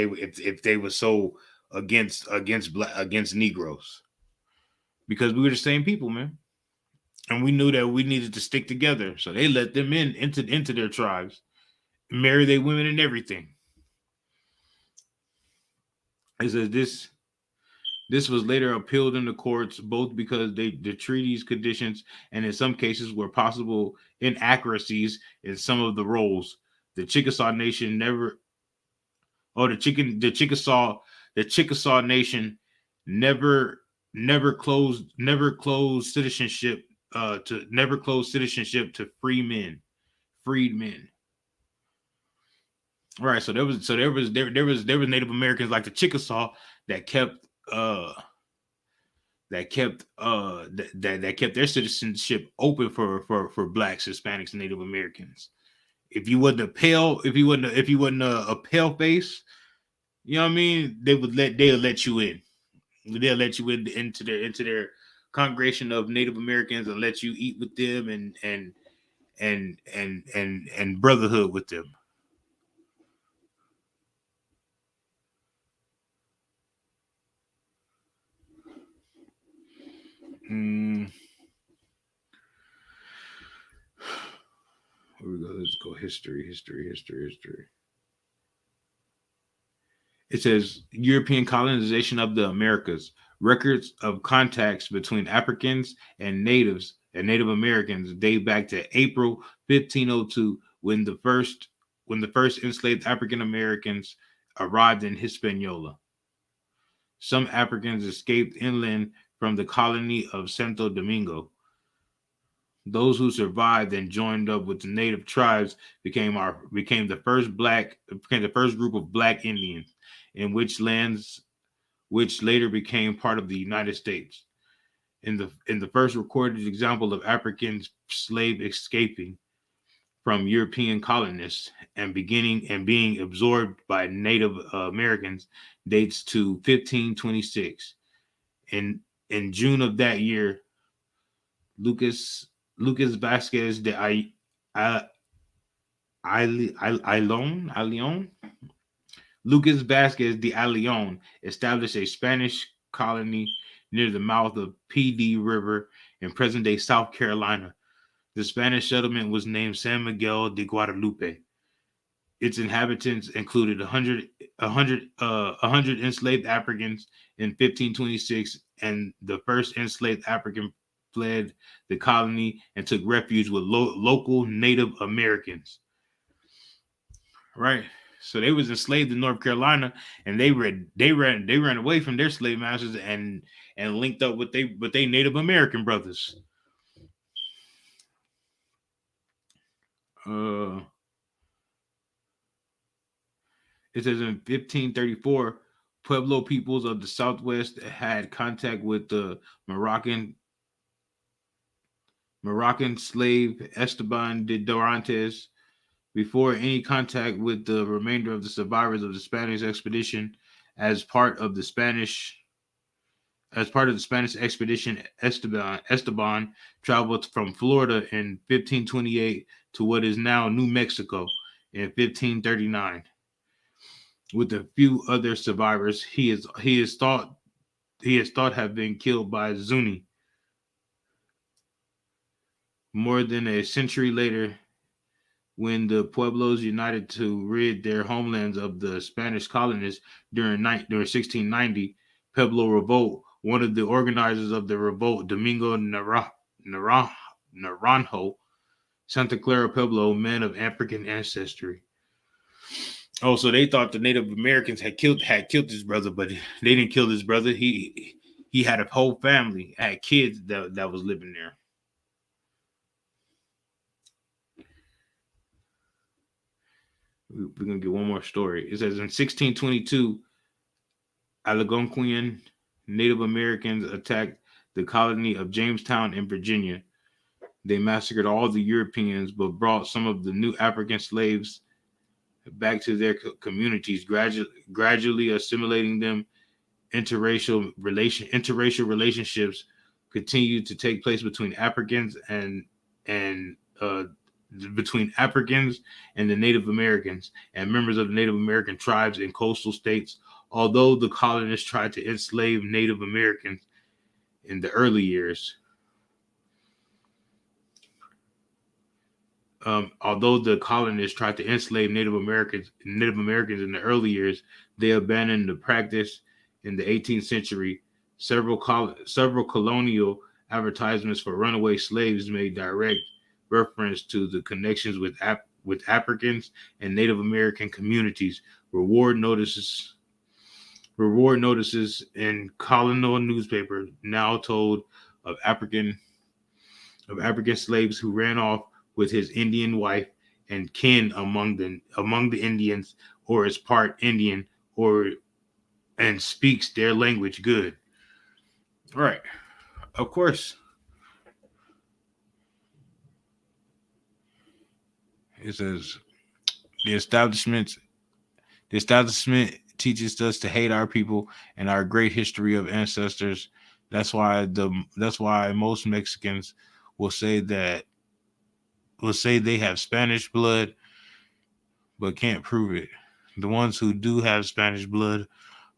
[SPEAKER 2] they were so against Negroes? Because we were the same people, man, and we knew that we needed to stick together. So they let them into their tribes, marry their women and everything. It says this was later appealed in the courts, both because the treaty's conditions and in some cases were possible inaccuracies in some of the roles. The Chickasaw Nation never, or the Chickasaw Nation never closed citizenship to freed men. Right. So there was Native Americans like the Chickasaw that kept that kept their citizenship open for blacks, Hispanics, and Native Americans. If you wasn't a pale face, you know what I mean, they'll let you in. They'll let you into their congregation of Native Americans and let you eat with them and brotherhood with them. Mm, here we go. Let's go history. It says European colonization of the Americas. Records of contacts between Africans and Native Americans date back to April 1502 when the first enslaved African Americans arrived in Hispaniola. Some Africans escaped inland from the colony of Santo Domingo. Those who survived and joined up with the native tribes became the first group of black Indians in which later became part of the United States. In the first recorded example of African slave escaping from European colonists and being absorbed by Native Americans dates to 1526. In June of that year, Lucas Lucas Vasquez de I, Leon Lucas Vasquez de Leon established a Spanish colony near the mouth of PD River in present-day South Carolina. The Spanish settlement was named San Miguel de Guadalupe. Its inhabitants included 100 enslaved Africans in 1526, and the first enslaved African fled the colony and took refuge with local Native Americans. Right. So they was enslaved in North Carolina, and they ran away from their slave masters and linked up with they Native American brothers. Uh, it says in 1534, Pueblo peoples of the Southwest had contact with the Moroccan slave Esteban de Dorantes. Before any contact with the remainder of the survivors of the Spanish expedition, as part of the Spanish expedition, Esteban traveled from Florida in 1528 to what is now New Mexico in 1539. With a few other survivors, he is thought have been killed by Zuni. More than a century later, when the Pueblos united to rid their homelands of the Spanish colonists during 1690 Pueblo Revolt, one of the organizers of the revolt, Domingo Naranjo, Santa Clara Pueblo, men of African ancestry. Oh, so they thought the Native Americans had killed his brother, but they didn't kill his brother. He had a whole family, had kids that was living there. We're gonna get one more story. It says in 1622, Algonquian Native Americans attacked the colony of Jamestown in Virginia. They massacred all the Europeans, but brought some of the new African slaves back to their communities, gradually assimilating them. Interracial relationships continued to take place between Africans and between Africans and the Native Americans and members of the Native American tribes in coastal states. Although the colonists tried to enslave Native Americans in the early years, in the early years, they abandoned the practice. In the 18th century, several colonial advertisements for runaway slaves made direct reference to the connections with Africans and Native American communities. Reward notices in colonial newspaper now told of African slaves who ran off with his Indian wife and kin among the Indians, or is part Indian, or and speaks their language good. Right. Of course. It says the establishment teaches us to hate our people and our great history of ancestors. That's why most Mexicans will say they have Spanish blood, but can't prove it. The ones who do have Spanish blood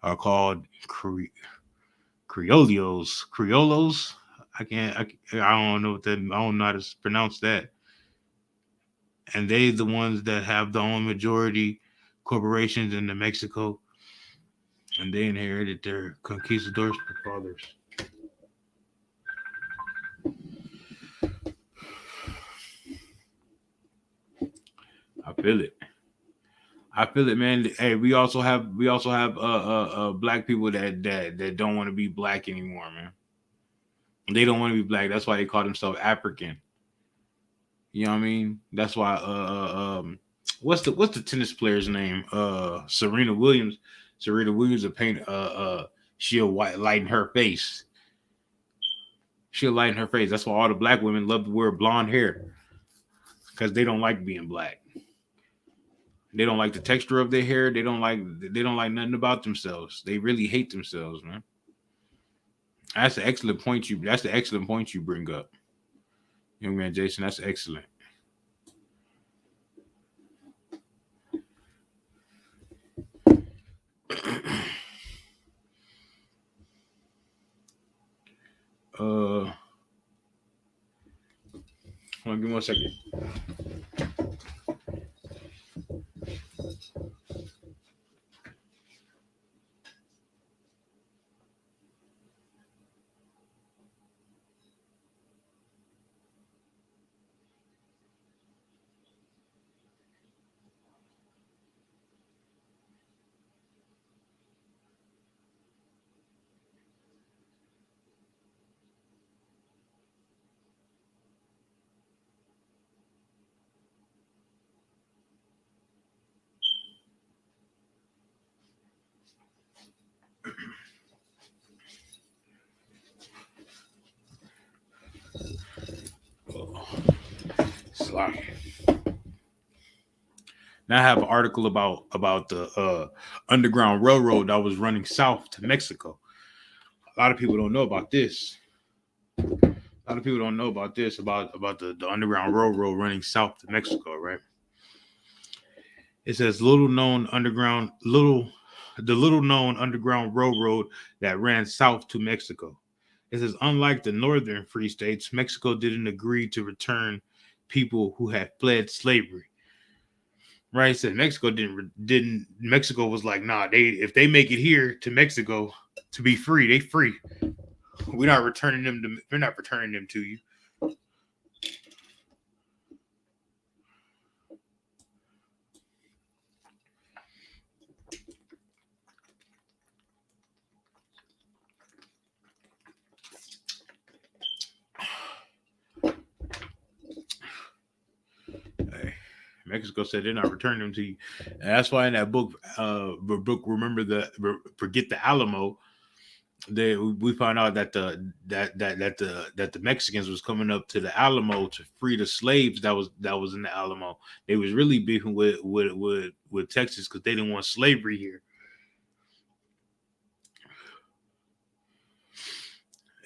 [SPEAKER 2] are called Criollos. Criollos. I don't know what that. I don't know how to pronounce that. And they the ones that have the own majority corporations in Mexico, and they inherited their conquistadors' fathers. I feel it. I feel it, man. Hey, we also have black people that don't want to be black anymore, man. They don't want to be black. That's why they call themselves African. You know what I mean? That's why what's the tennis player's name? Serena Williams. Serena Williams will paint she'll lighten her face. She'll lighten her face. That's why all the black women love to wear blonde hair. Because they don't like being black. They don't like the texture of their hair. They don't like nothing about themselves. They really hate themselves, man. That's an excellent point you bring up. Young man Jason, that's excellent. Hold on, give me 1 second. o'clock. Now I have an article about the Underground Railroad that was running south to Mexico. A lot of people don't know about this. A lot of people don't know about this about the Underground Railroad running south to Mexico, right? It says the little known Underground Railroad that ran south to Mexico. It says unlike the northern free states, Mexico didn't agree to return people who had fled slavery. Right? It said Mexico Mexico was like, nah, if they make it here to Mexico to be free, they free. We're not returning them to you. Mexico said they're not returning them to you. And that's why in that book, Forget the Alamo, we found out that the Mexicans was coming up to the Alamo to free the slaves that was in the Alamo. They was really beefing with Texas because they didn't want slavery here.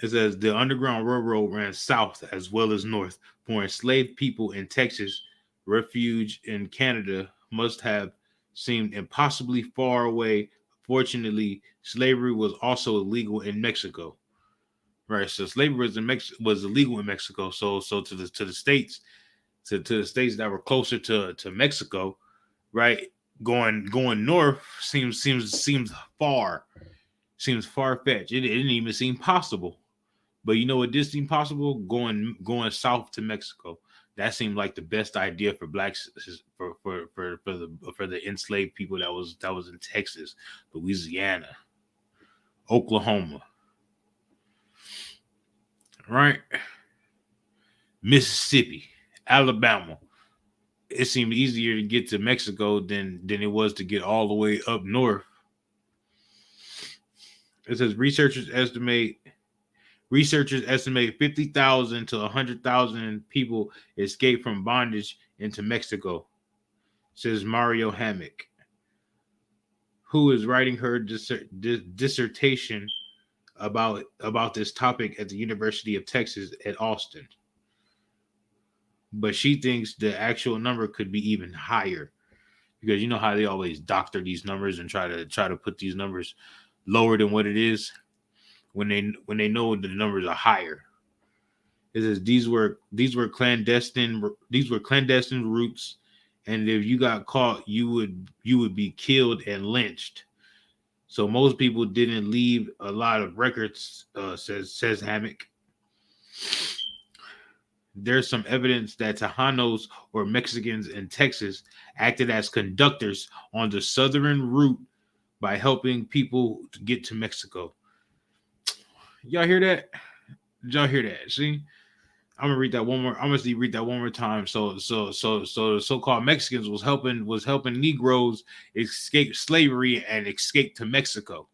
[SPEAKER 2] It says the Underground Railroad ran south as well as north, for enslaved people in Texas. Refuge in Canada must have seemed impossibly far away. Fortunately, slavery was also illegal in Mexico. Right, so slavery was illegal in Mexico. So to the states, to the states that were closer to Mexico, right? Going north seems far fetched. It didn't even seem possible. But you know what did seem possible? Going south to Mexico. That seemed like the best idea for blacks for the enslaved people that was in Texas, Louisiana, Oklahoma, right? Mississippi, Alabama. It seemed easier to get to Mexico than it was to get all the way up north. It says researchers estimate 50,000 to 100,000 people escaped from bondage into Mexico, says Mario Hammock, who is writing her dissertation about this topic at the University of Texas at Austin. But she thinks the actual number could be even higher, because you know how they always doctor these numbers and try to put these numbers lower than what it is when they know the numbers are higher. It says these were clandestine routes, and if you got caught, you would be killed and lynched. So most people didn't leave a lot of records, says Hammock. There's some evidence that Tejanos or Mexicans in Texas acted as conductors on the southern route by helping people to get to Mexico. Y'all hear that? Did y'all hear that? See? I'm gonna read that one more. I'm gonna read that one more time. So the so-called Mexicans was helping Negroes escape slavery and escape to Mexico.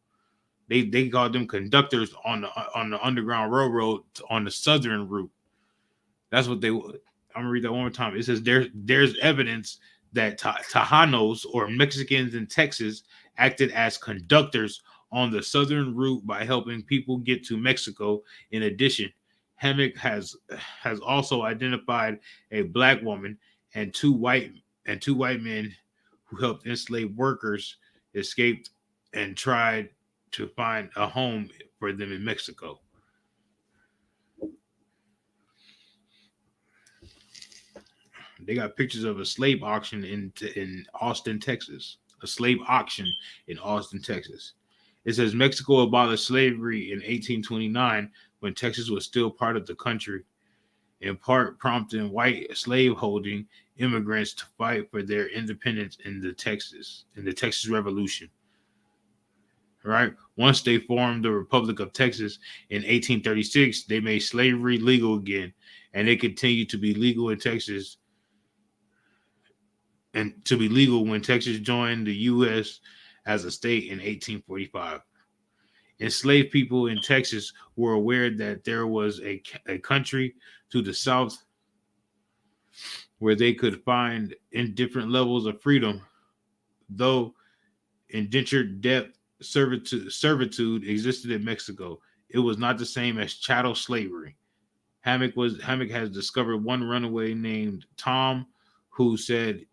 [SPEAKER 2] They called them conductors on the Underground Railroad on the southern route. That's what they. I'm gonna read that one more time. It says there's evidence that Tejanos or Mexicans in Texas acted as conductors on the southern route by helping people get to Mexico. In addition, Hammock has also identified a black woman and two white men who helped enslaved workers escape and tried to find a home for them in Mexico. They got pictures of a slave auction in Austin, Texas. A slave auction in Austin, Texas. It says Mexico abolished slavery in 1829 when Texas was still part of the country, in part prompting white slaveholding immigrants to fight for their independence in the Texas Revolution. Right? Once they formed the Republic of Texas in 1836, they made slavery legal again, and it continued to be legal in Texas and to be legal when Texas joined the U.S. as a state in 1845. Enslaved people in Texas were aware that there was a country to the south where they could find in different levels of freedom, though indentured debt servitude existed in Mexico. It was not the same as chattel slavery. Hammock has discovered one runaway named Tom, who said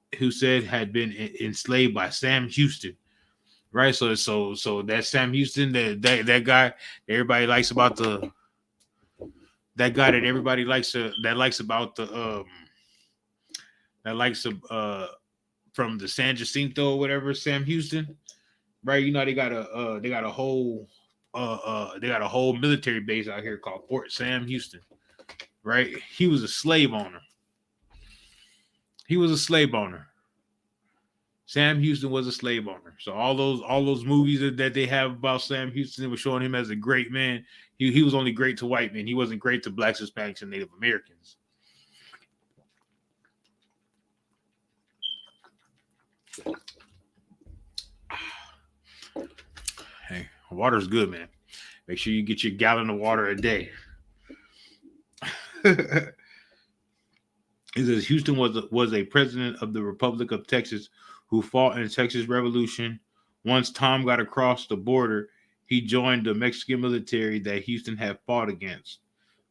[SPEAKER 2] had been enslaved by Sam Houston. Right, so that Sam Houston, that guy everybody likes about the that guy that everybody likes that likes about the that likes from the San Jacinto or whatever, Sam Houston, right? You know they got a whole they got a whole military base out here called Fort Sam Houston, right? He was a slave owner. He was a slave owner. Sam Houston was a slave owner. So all those movies that they have about Sam Houston, they were showing him as a great man. He was only great to white men. He wasn't great to blacks, Hispanics, and Native Americans. Hey, water's good, man. Make sure you get your gallon of water a day. It says Houston was a president of the Republic of Texas who fought in the Texas Revolution. Once Tom got across the border, he joined the Mexican military that Houston had fought against.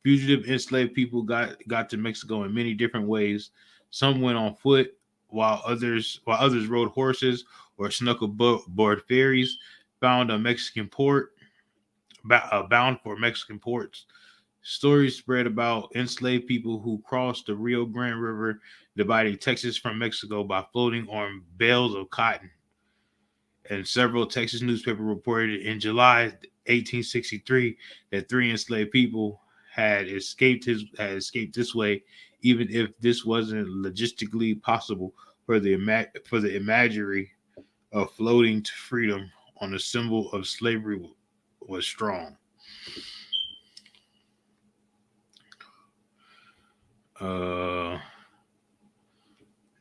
[SPEAKER 2] Fugitive enslaved people got to Mexico in many different ways. Some went on foot, while others rode horses or snuck aboard ferries, found a Mexican port, bound for Mexican ports. Stories spread about enslaved people who crossed the Rio Grande River, dividing Texas from Mexico by floating on bales of cotton. And several Texas newspapers reported in July 1863 that 3 enslaved people had escaped this way, even if this wasn't logistically possible for the imagery of floating to freedom on the symbol of slavery was strong.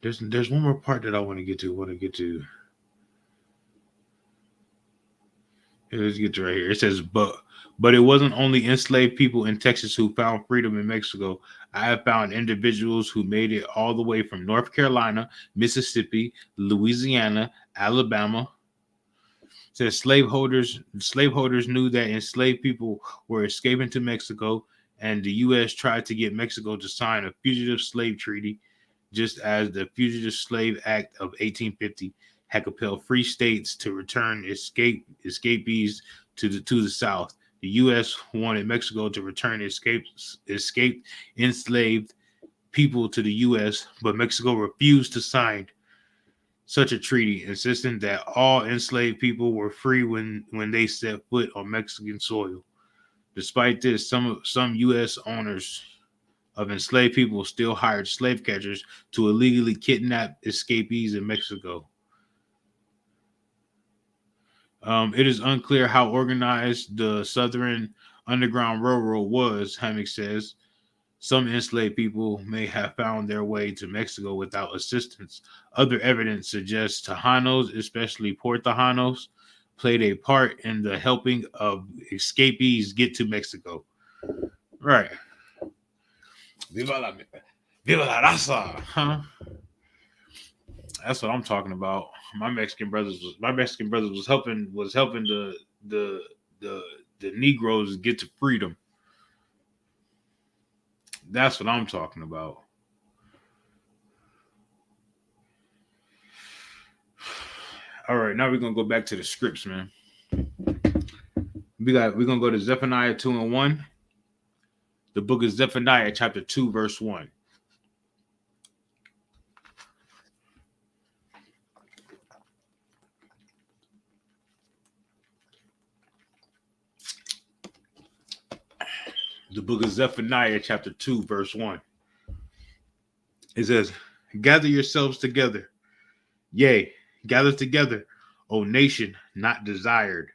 [SPEAKER 2] There's one more part that I want to get to. Let's get to right here. It says, but it wasn't only enslaved people in Texas who found freedom in Mexico. I have found individuals who made it all the way from North Carolina, Mississippi, Louisiana, Alabama. It says slaveholders knew that enslaved people were escaping to Mexico, and the U.S. tried to get Mexico to sign a fugitive slave treaty, just as the Fugitive Slave Act of 1850 had compelled free states to return escapees to the South. The U.S. wanted Mexico to return escaped enslaved people to the U.S., but Mexico refused to sign such a treaty, insisting that all enslaved people were free when they set foot on Mexican soil. Despite this, some U.S. owners of enslaved people still hired slave catchers to illegally kidnap escapees in Mexico. It is unclear how organized the Southern Underground Railroad was, Hammock says. Some enslaved people may have found their way to Mexico without assistance. Other evidence suggests Tejanos, especially Port Tejanos, played a part in the helping of escapees get to Mexico. Right. Viva la raza, huh? That's what I'm talking about. My Mexican brothers was helping the Negroes get to freedom. That's what I'm talking about. All right, now we're gonna go back to the scripts, man. We're gonna go to Zephaniah 2:1. The book of Zephaniah, chapter 2, verse 1. The book of Zephaniah, chapter 2, verse 1. It says, gather yourselves together. Yea, gather together, O nation not desired.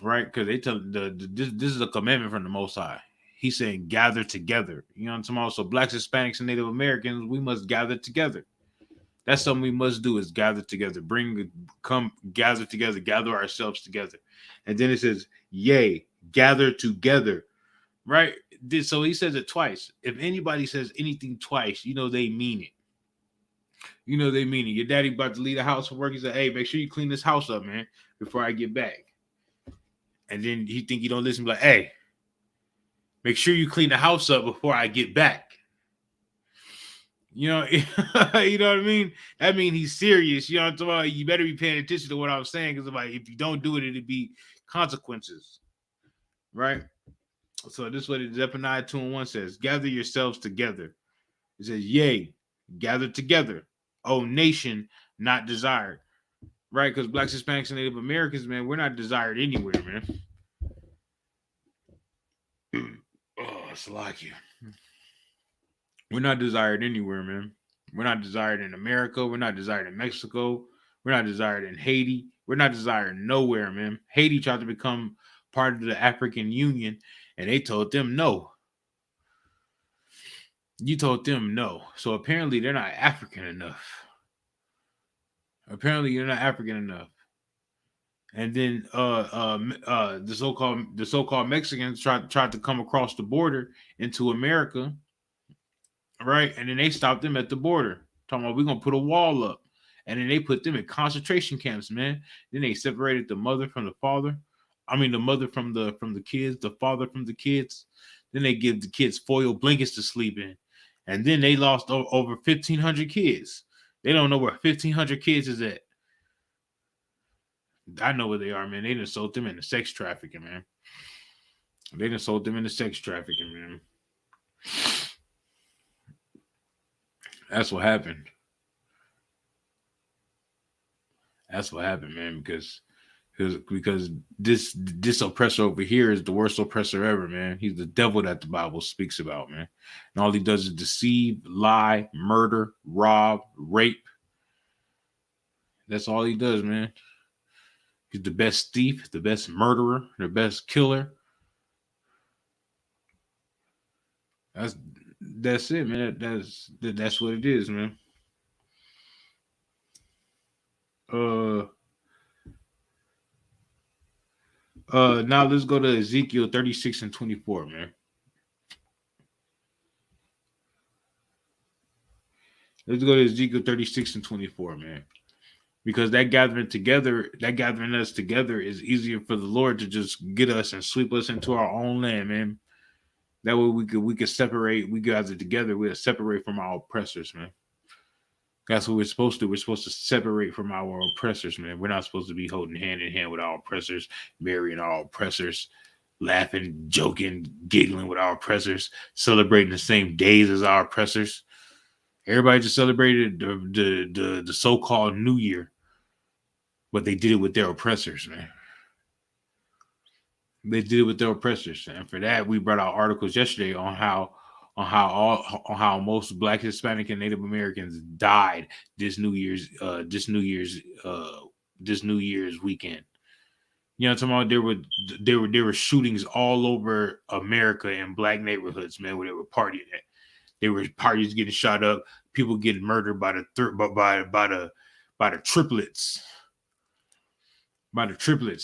[SPEAKER 2] Right? Because they tell this is a commandment from the Most High. He's saying gather together. You know what I'm talking about? So blacks, Hispanics, and Native Americans, we must gather together. That's something we must do, is gather together. Come gather together, gather ourselves together. And then it says, yea, gather together. Right? So he says it twice. If anybody says anything twice, they mean it. They mean it. Your daddy about to leave the house for work. He said, "Hey, make sure you clean this house up, man, before I get back." And then he think you don't listen, like, "Hey, make sure you clean the house up before I get back." You know, you know what I mean? That mean he's serious. You know what I'm talking about? You better be paying attention to what I'm saying, because if you don't do it, it'd be consequences, right? So this is what Zephaniah 2:1 says: "Gather yourselves together." It says, "Yea, gather together, O nation not desired." Right? Because blacks, Hispanics, and Native Americans, man, we're not desired anywhere, man. Oh, it's like you. We're not desired anywhere, man. We're not desired in America. We're not desired in Mexico. We're not desired in Haiti. We're not desired nowhere, man. Haiti tried to become part of the African Union, and they told them no. You told them no. So apparently they're not African enough. Apparently you're not African enough. And then the so-called Mexicans tried to come across the border into America, right? And then they stopped them at the border, talking about, we're gonna put a wall up. And then they put them in concentration camps, man. Then they separated the mother from the father. I mean, the mother from the kids, the father from the kids. Then they give the kids foil blankets to sleep in. And then they lost over 1,500 kids. They don't know where 1,500 kids is at. I know where they are, man. They done sold them into sex trafficking, man. They done sold them into sex trafficking, man. That's what happened. That's what happened, man. Because this oppressor over here is the worst oppressor ever, man. He's the devil that the Bible speaks about, man. And all he does is deceive, lie, murder, rob, rape. That's all he does, man. He's the best thief, the best murderer, the best killer. That's it, man. That's what it is, man. Uh now let's go to Ezekiel 36 and 24, man. Let's go to Ezekiel 36 and 24, man. Because that gathering us together is easier for the Lord to just get us and sweep us into our own land, man. That way we could separate, we gather together, we'll separate from our oppressors, man. That's what we're supposed to. We're supposed to separate from our oppressors, man. We're not supposed to be holding hand in hand with our oppressors, marrying our oppressors, laughing, joking, giggling with our oppressors, celebrating the same days as our oppressors. Everybody just celebrated the so-called New Year, but they did it with their oppressors, man. They did it with their oppressors, and for that, we brought out articles yesterday on how most Black, Hispanic, and Native Americans died this New Year's this New Year's weekend. You know what I'm talking about? There were shootings all over America in Black neighborhoods, man, where they were partying at. There were parties getting shot up, people getting murdered by the triplets,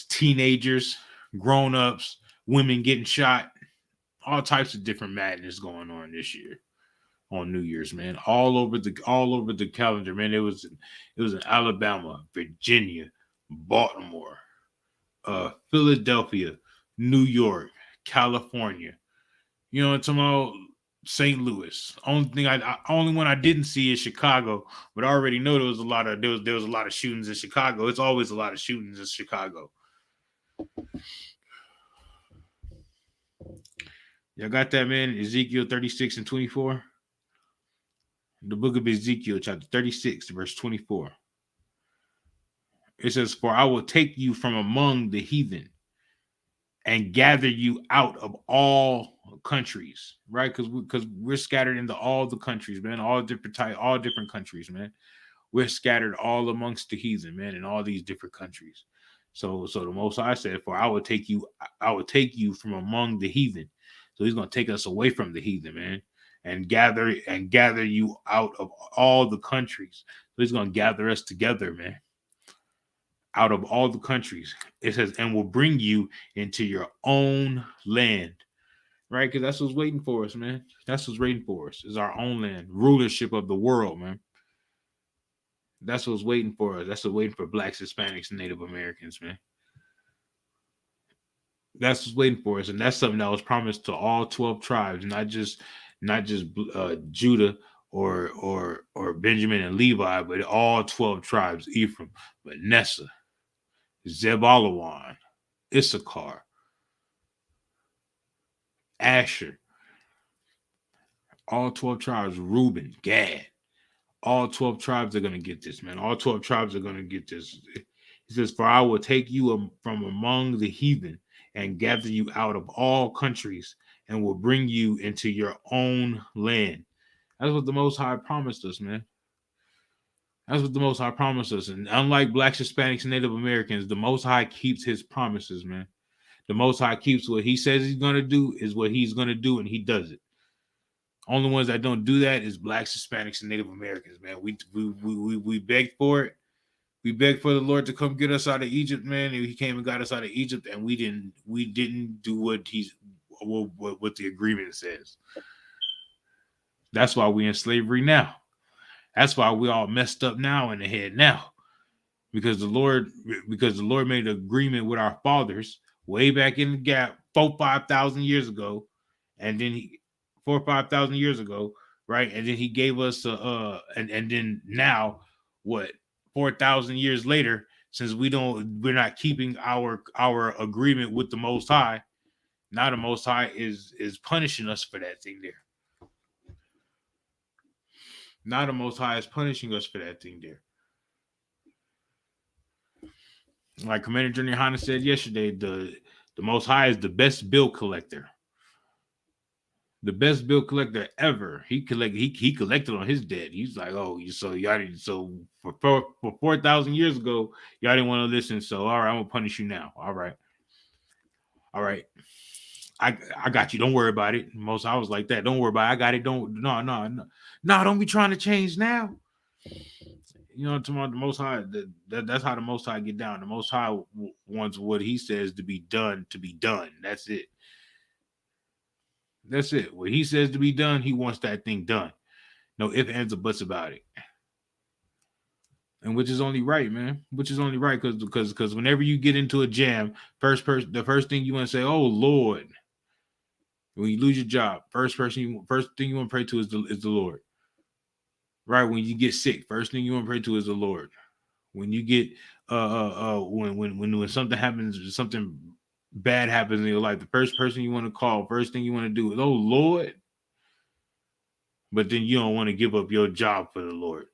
[SPEAKER 2] teenagers, grown ups, women getting shot, all types of different madness going on this year on New Year's, man. All over the calendar, man. It was in Alabama, Virginia, Baltimore, Philadelphia, New York, California. You know what I'm talking about? St. Louis. Only one I didn't see is Chicago, but I already know there was a lot of shootings in Chicago. It's always a lot of shootings in Chicago. Y'all got that, man? Ezekiel 36 and 24. The book of Ezekiel, chapter 36, verse 24. It says, "For I will take you from among the heathen and gather you out of all countries," right? Because we're scattered into all the countries, man, all different countries, man. We're scattered all amongst the heathen, man, in all these different countries. So the Most High said, "For I will take you from among the heathen." So He's gonna take us away from the heathen, man, and gather you out of all the countries. So He's gonna gather us together, man, out of all the countries. It says, "And will bring you into your own land." right? Because that's what's waiting for us, man. That's what's waiting for us is our own land, rulership of the world, man. That's what's waiting for us. That's what's waiting for blacks, Hispanics, and Native Americans, man. That's what's waiting for us, and that's something that was promised to all 12 tribes, not just Judah or Benjamin and Levi, but all 12 tribes: Ephraim, Manasseh, Zebulun, Issachar, Asher, all 12 tribes, Reuben, Gad. All 12 tribes are going to get this, man. All 12 tribes are going to get this. He says, "For I will take you from among the heathen and gather you out of all countries and will bring you into your own land." That's what the Most High promised us, man. That's what the Most High promised us. And unlike blacks, Hispanics, and Native Americans, the Most High keeps his promises, man. The Most High keeps what he says he's going to do is what he's going to do, and he does it. Only ones that don't do that is blacks, Hispanics, and Native Americans, man. We begged for it. We begged for the Lord to come get us out of Egypt, man. And he came and got us out of Egypt, and we didn't do what the agreement says. That's why we're in slavery now. That's why we all messed up now in the head now. Because the Lord made an agreement with our fathers way back in the gap 5,000 years ago, and then 5,000 years ago, right? And then he gave us and then now what 4,000 years later, since we're not keeping our agreement with the Most High, now the Most High is punishing us for that thing there. Now the Most High is punishing us for that thing there. Like Commander Junior Hanna said yesterday, the Most High is the best bill collector. The best bill collector ever. He collected on his debt. He's like, oh, y'all didn't. So for 4,000 years ago, y'all didn't want to listen. So all right, I'm gonna punish you now. All right. I got you. Don't worry about it. Most I was like that. Don't worry about it. I got it. No. Don't be trying to change now. You know, tomorrow the Most High. That's how the Most High get down. The Most High wants what He says to be done. That's it. That's it. What He says to be done, He wants that thing done. No ifs, ands, or buts about it. And which is only right, man. Which is only right because whenever you get into a jam, the first thing you want to say, "Oh Lord." When you lose your job, first thing you want to pray to is the Lord. Right? When you get sick, first thing you want to pray to is the Lord. When you get when something happens, something bad happens in your life, the first person you want to call, first thing you want to do is, "Oh Lord." But then you don't want to give up your job for the Lord.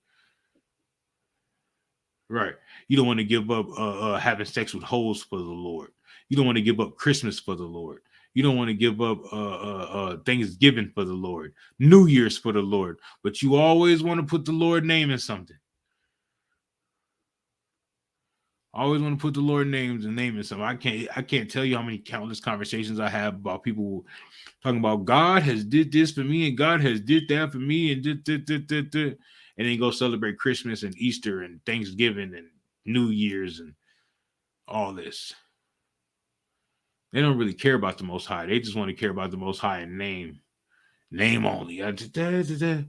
[SPEAKER 2] Right. You don't want to give up having sex with hoes for the Lord. You don't want to give up Christmas for the Lord. You don't want to give up Thanksgiving for the Lord, New Year's for the Lord, but you always want to put the Lord name in something. Always want to put the Lord name in something. I can't tell you how many countless conversations I have about people talking about God has did this for me and God has did that for me and and then go celebrate Christmas and Easter and Thanksgiving and New Year's and all this. They don't really care about the Most High. They just want to care about the Most High in name only. The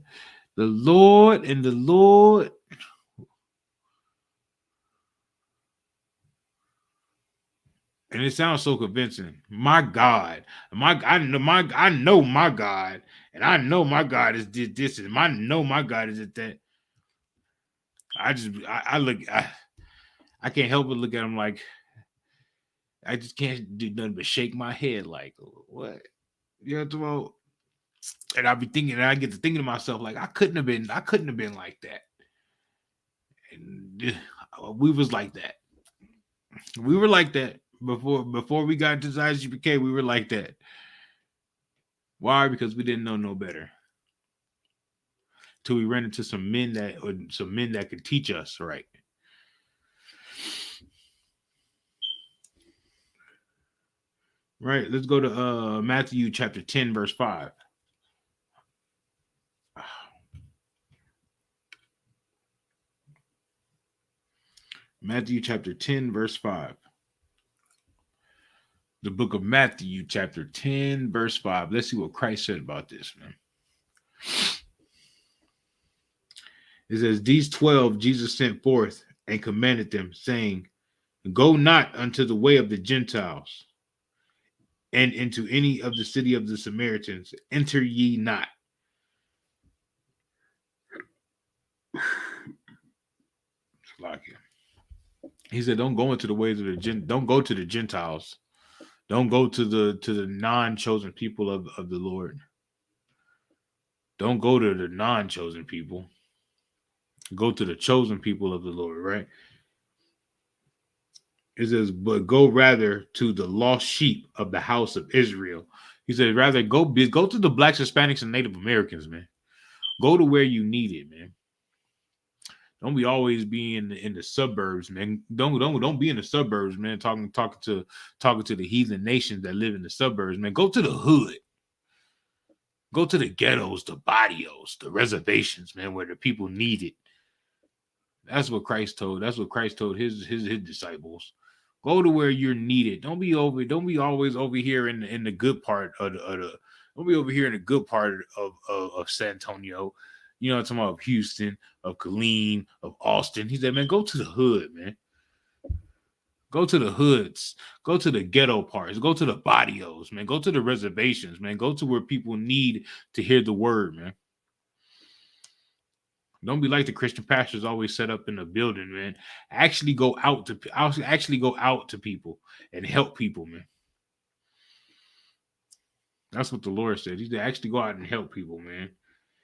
[SPEAKER 2] Lord and the Lord. And it sounds so convincing. My God, I know my God, and I know my God is did this, and I know my God is at that. I can't help but look at him like I just can't do nothing but shake my head like what, you know. And I be thinking, and I get to thinking to myself like I couldn't have been like that. And we was like that. We were like that before we got into I.S.U.P.K. We were like that. Why? Because we didn't know no better. Till we ran into some men that could teach us right. Right. Let's go to Matthew chapter 10, verse 5. Matthew chapter 10, verse 5. The book of Matthew, chapter 10, verse 5. Let's see what Christ said about this, man. It says, these 12 Jesus sent forth and commanded them, saying, go not unto the way of the Gentiles, and into any of the city of the Samaritans. Enter ye not. He said, don't go into the ways of don't go to the Gentiles. Don't go to the non-chosen people of the Lord. Don't go to the non-chosen people. Go to the chosen people of the Lord, right? It says, but go rather to the lost sheep of the house of Israel. He said, rather go to the blacks, Hispanics, and Native Americans, man. Go to where you need it, man. Don't be always be in the suburbs, man. Don't be in the suburbs, man. Talking to the heathen nations that live in the suburbs, man. Go to the hood. Go to the ghettos, the barrios, the reservations, man, where the people need it. That's what Christ told. That's what Christ told his disciples. Go to where you're needed. Don't be always over here in the good part of the don't be over here in the good part of San Antonio. You know, I'm talking about Houston, of Killeen, of Austin. He said, man, go to the hood, man. Go to the hoods. Go to the ghetto parts. Go to the barrios, man. Go to the reservations, man. Go to where people need to hear the word, man. Don't be like the Christian pastors always set up in the building, man. Actually go out to people and help people, man. That's what the Lord said. He said, actually go out and help people, man.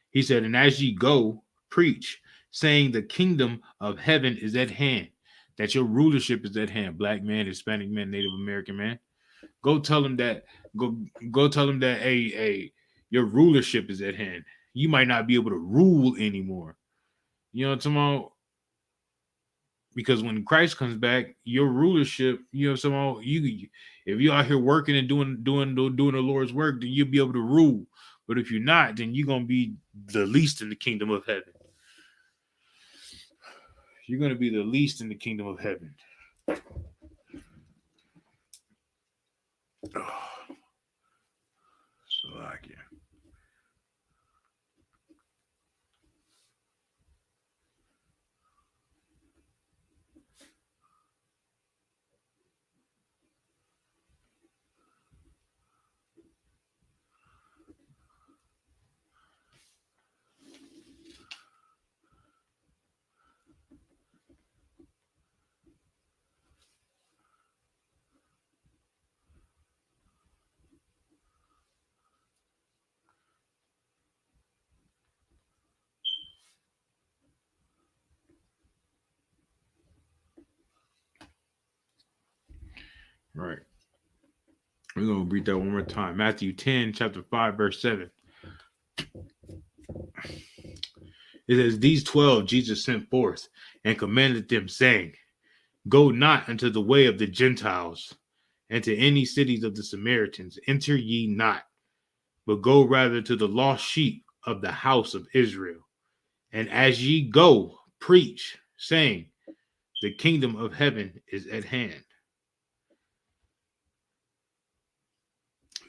[SPEAKER 2] He said, and as ye go, preach, saying the kingdom of heaven is at hand, that your rulership is at hand. Black man, Hispanic man, Native American man. Go tell them that, go tell them that, hey, your rulership is at hand. You might not be able to rule anymore. You know what I'm talking about? Because when Christ comes back, your rulership, you know, somehow if you're out here working and doing the Lord's work, then you'll be able to rule. But if you're not, then you're gonna be the least in the kingdom of heaven. You're gonna be the least in the kingdom of heaven. So I can. Right. We're going to read that one more time. Matthew 10, chapter 5, verse 7. It says, these 12 Jesus sent forth and commanded them, saying, go not unto the way of the Gentiles, and to any cities of the Samaritans. Enter ye not, but go rather to the lost sheep of the house of Israel. And as ye go, preach, saying, the kingdom of heaven is at hand.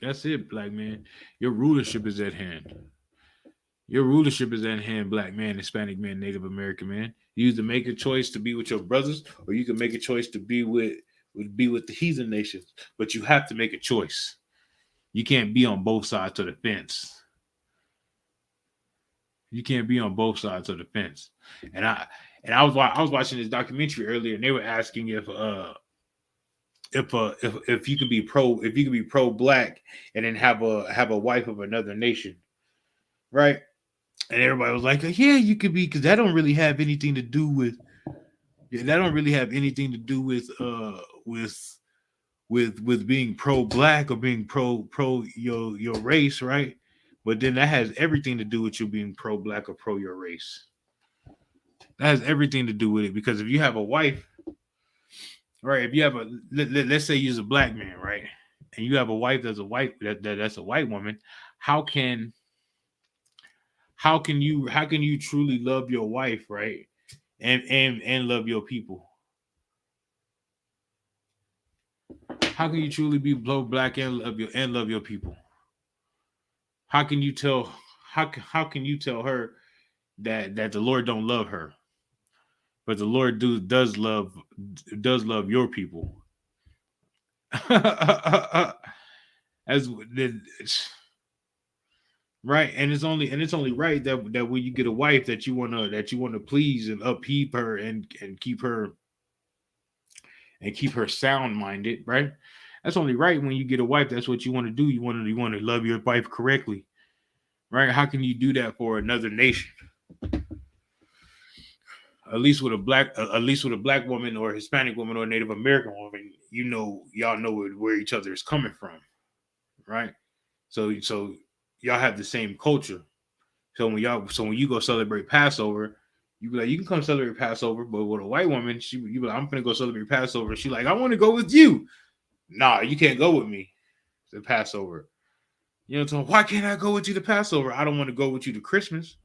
[SPEAKER 2] That's it, black man. Your rulership is at hand. Your rulership is at hand, black man, Hispanic man, Native American man. You either make a choice to be with your brothers, or you can make a choice to be with the heathen nations. But you have to make a choice. You can't be on both sides of the fence. You can't be on both sides of the fence. And I was watching this documentary earlier, and they were asking if you could be pro black and then have a wife of another nation, right? And everybody was like, yeah, you could be, because that don't really have anything to do with with being pro black or being pro your race, right? But then that has everything to do with you being pro black or pro your race. That has everything to do with it, because if you have a wife, right? If you have let's say you're a black man, right? And you have a wife that's a white woman, how can you truly love your wife, right? And love your people? How can you truly be black and love your people? How can you tell? How can you tell her that the Lord don't love her, but the Lord does love your people? As right, and it's only right that when you get a wife that you wanna please and upkeep her and keep her sound minded, right? That's only right when you get a wife. That's what you want to do. You want to love your wife correctly, right? How can you do that for another nation? At least with a black woman or a Hispanic woman or a Native American woman, y'all know where each other is coming from, right? So y'all have the same culture. So when you go celebrate Passover, you be like, you can come celebrate Passover, but with a white woman, you be like, I'm gonna go celebrate Passover. She like, I want to go with you. Nah, you can't go with me to Passover. You know what I'm saying? Why can't I go with you to Passover? I don't want to go with you to Christmas.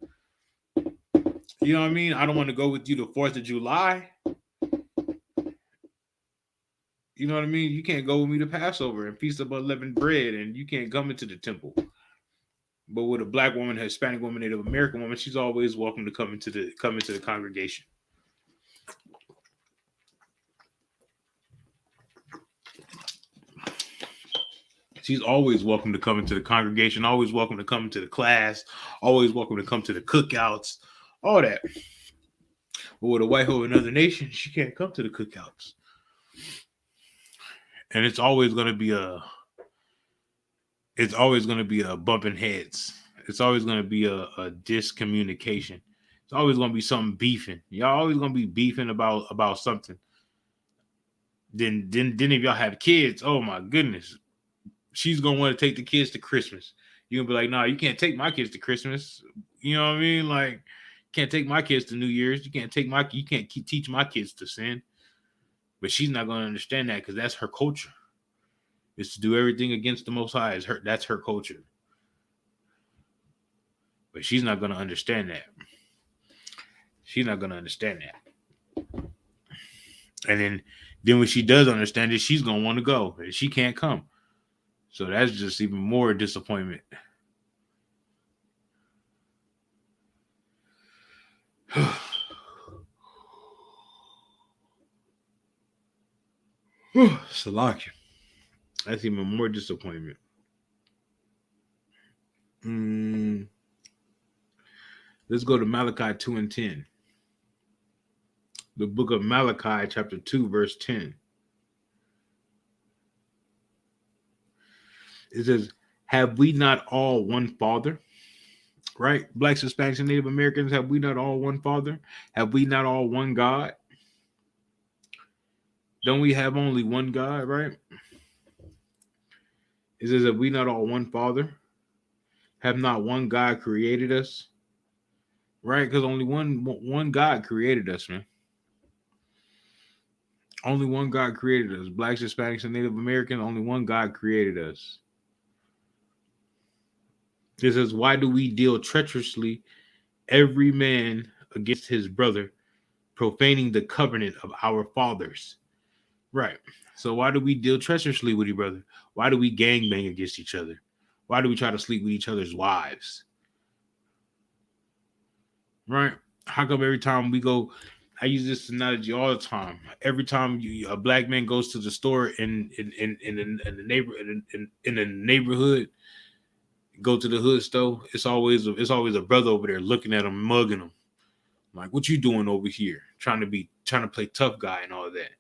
[SPEAKER 2] You know what I mean? I don't want to go with you to 4th of July. You know what I mean? You can't go with me to Passover and Feast of Unleavened Bread, and you can't come into the temple. But with a black woman, Hispanic woman, Native American woman, she's always welcome to come into the congregation. She's always welcome to come into the congregation, always welcome to come into the class, always welcome to come to the cookouts, all that. But with a white hoe of another nation, she can't come to the cookouts. And it's always gonna be a bumping heads. It's always gonna be a discommunication. It's always gonna be something beefing. Y'all always gonna be beefing about something. Then if y'all have kids, oh my goodness, she's gonna want to take the kids to Christmas. You're gonna be like, nah, you can't take my kids to Christmas. You know what I mean? Like, can't take my kids to New Year's. You can't teach my kids to sin. But she's not gonna understand that because that's her culture. Is to do everything against the Most High. That's her culture. But she's not gonna understand that. She's not gonna understand that. And then when she does understand it, she's gonna want to go. And she can't come. So that's just even more disappointment. Salakia. That's even more disappointment. Let's go to Malachi 2 and 10. The book of Malachi, chapter 2, verse 10. It says, have we not all one Father? Right? Blacks, Hispanics, and Native Americans, have we not all one Father? Have we not all one God? Don't we have only one God, right? It says, have we not all one Father? Have not one God created us? Right? Because only one God created us, man. Only one God created us. Blacks, Hispanics, and Native Americans, only one God created us. It says, why do we deal treacherously every man against his brother, profaning the covenant of our fathers? Right. So why do we deal treacherously with each brother? Why do we gangbang against each other? Why do we try to sleep with each other's wives? Right? How come every time we go, I use this analogy all the time. Every time a black man goes to the store in the neighborhood, go to the hood store, it's always a brother over there looking at him, mugging him. Like, what you doing over here? Trying to play tough guy and all that.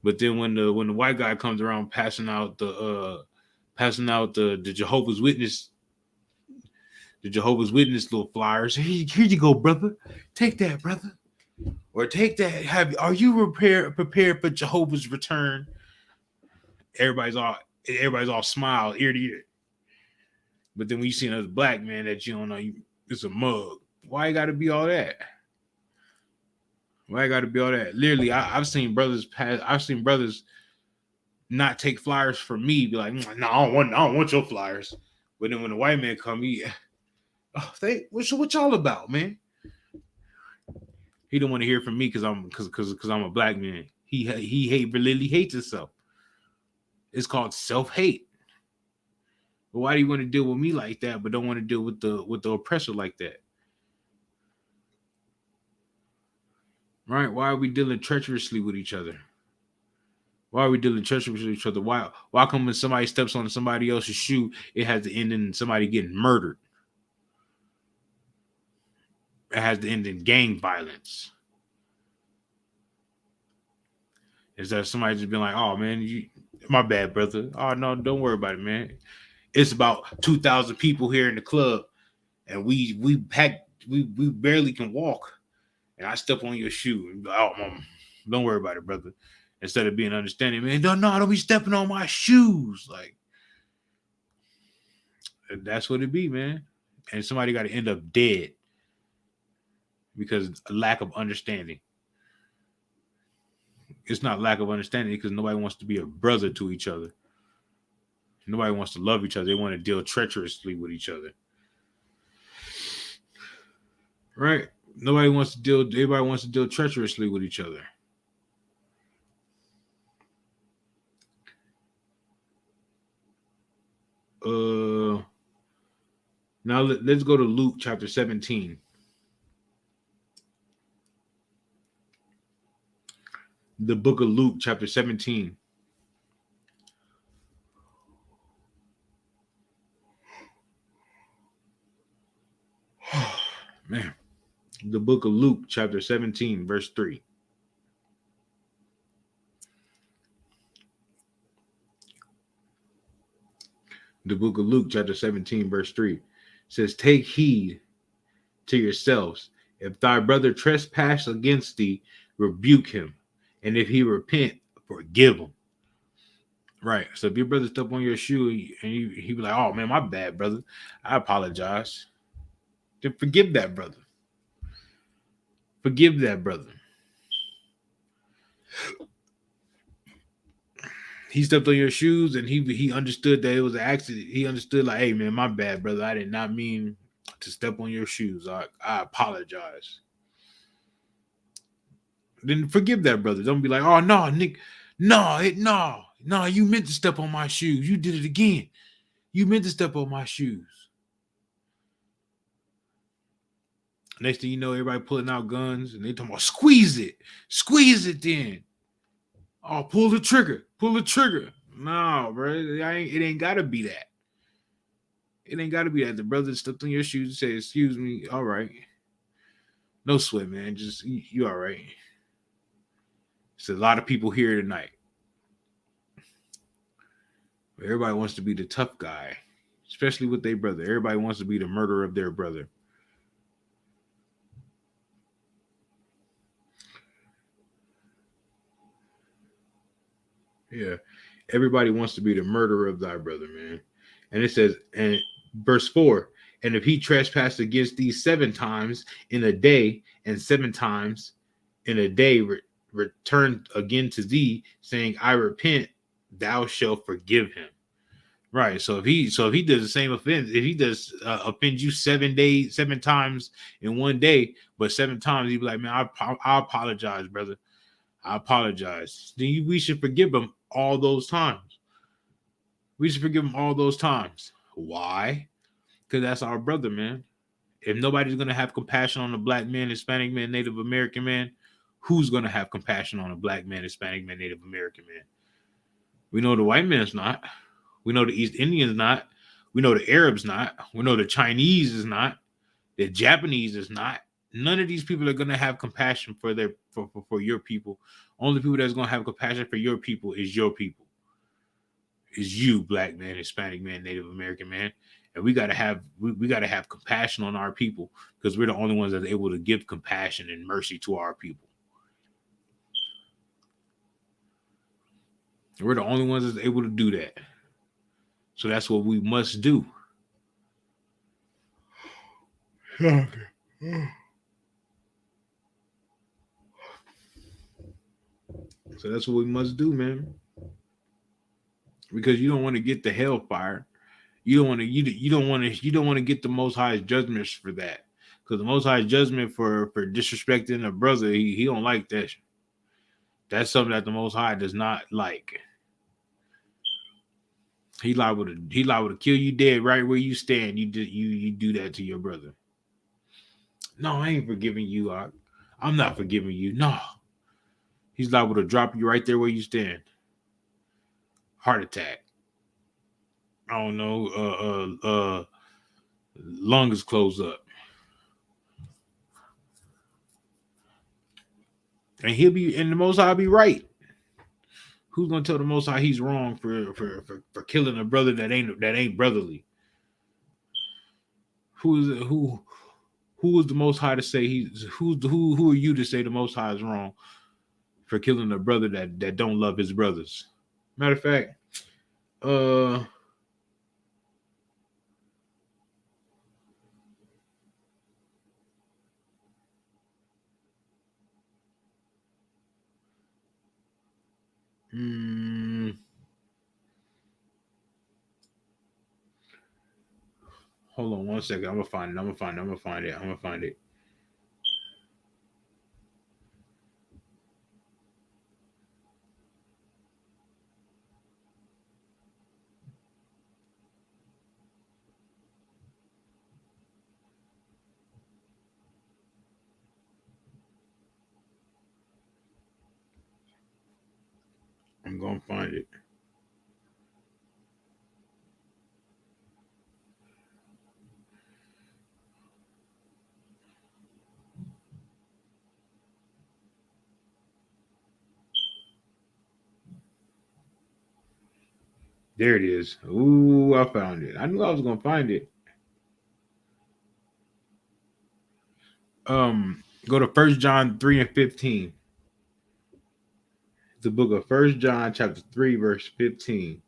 [SPEAKER 2] But then when the white guy comes around passing out the Jehovah's Witness little flyers, here you go, brother. Take that, brother. Or take that. Are you prepared for Jehovah's return? Everybody's all smile ear to ear. But then when you see another black man that you don't know, it's a mug. Why you got to be all that? Why I got to be all that? Literally, I've seen brothers not take flyers from me. Be like, no, I don't want your flyers. But then when the white man come, what y'all about, man? He don't want to hear from me because I'm a black man. He literally hates himself. It's called self-hate. But why do you want to deal with me like that, but don't want to deal with the oppressor like that? Right? Why are we dealing treacherously with each other? Why are we dealing treacherously with each other? Why come when somebody steps on somebody else's shoe, it has to end in somebody getting murdered? It has to end in gang violence. Is that somebody just been like, oh man, my bad, brother. Oh no, don't worry about it, man. It's about 2,000 people here in the club, and we barely can walk, and I step on your shoe. And oh, mom, don't worry about it, brother. Instead of being understanding, man, don't be stepping on my shoes. Like that's what it be, man. And somebody got to end up dead because of lack of understanding. It's not lack of understanding because nobody wants to be a brother to each other. Nobody wants to love each other. They want to deal treacherously with each other. Right? Everybody wants to deal treacherously with each other. Now let's go to Luke chapter 17. The book of Luke chapter 17. Man. The book of Luke chapter 17 verse 3. The book of Luke chapter 17 verse 3 says, take heed to yourselves. If thy brother trespass against thee, rebuke him. And if he repent, forgive him. Right. So if your brother step on your shoe and he be like, oh man, my bad, brother. I apologize. Then forgive that brother. Forgive that brother. He stepped on your shoes and he understood that it was an accident. He understood like, hey man, my bad, brother. I did not mean to step on your shoes. I apologize. Then forgive that brother. Don't be like, oh no, Nick, no, you meant to step on my shoes. You did it again. You meant to step on my shoes. Next thing you know, everybody pulling out guns and they talking about squeeze it then. Oh, pull the trigger. No, bro, it ain't gotta be that. It ain't gotta be that. The brother stepped on your shoes and said, excuse me, all right. No sweat, man. Just you all right. It's a lot of people here tonight. Everybody wants to be the tough guy, especially with their brother. Everybody wants to be the murderer of their brother. Yeah. Everybody wants to be the murderer of thy brother, man. And it says, and verse 4, and if he trespassed against thee 7 times in a day, and 7 times in a day return again to thee, saying, I repent, thou shalt forgive him. Right. So if he does the same offense, if he does offend you 7 times in one day, but 7 times he'd be like, man, I apologize, brother. I apologize. Then we should forgive him all those times. We should forgive him all those times. Why? Because that's our brother, man. If nobody's going to have compassion on a black man, Hispanic man, Native American man, who's going to have compassion on a black man, Hispanic man, Native American man? We know the white man's not. We know the East Indians not. We know the Arabs not. We know the Chinese is not. The Japanese is not. None of these people are going to have compassion for your people. Only people that's going to have compassion for your people is your people. Is you, black man, Hispanic man, Native American man. And we got to have compassion on our people because we're the only ones that are able to give compassion and mercy to our people. We're the only ones that's able to do that. So that's what we must do. Okay. So that's what we must do, man. Because you don't want to get the hellfire. You don't want to get the Most High's judgments for that. Because the Most High's judgment for disrespecting a brother, he don't like that. That's something that the Most High does not like. He liable to kill you dead right where you stand. You do that to your brother. No, I ain't forgiving you. I'm not forgiving you. No, he's liable to drop you right there where you stand. Heart attack. I don't know. Lungs close up, and the Most High be right. Who's gonna tell the Most High he's wrong for killing a brother that ain't brotherly? Who is the Most High to say who are you to say the Most High is wrong for killing a brother that don't love his brothers? Matter of fact, uh, mm, hold on one second. I'm gonna find it. I'm gonna find it. I'm gonna find it. There it is. Ooh, I found it. I knew I was gonna find it. Go to First John 3:15. The book of First John, chapter 3, verse 15.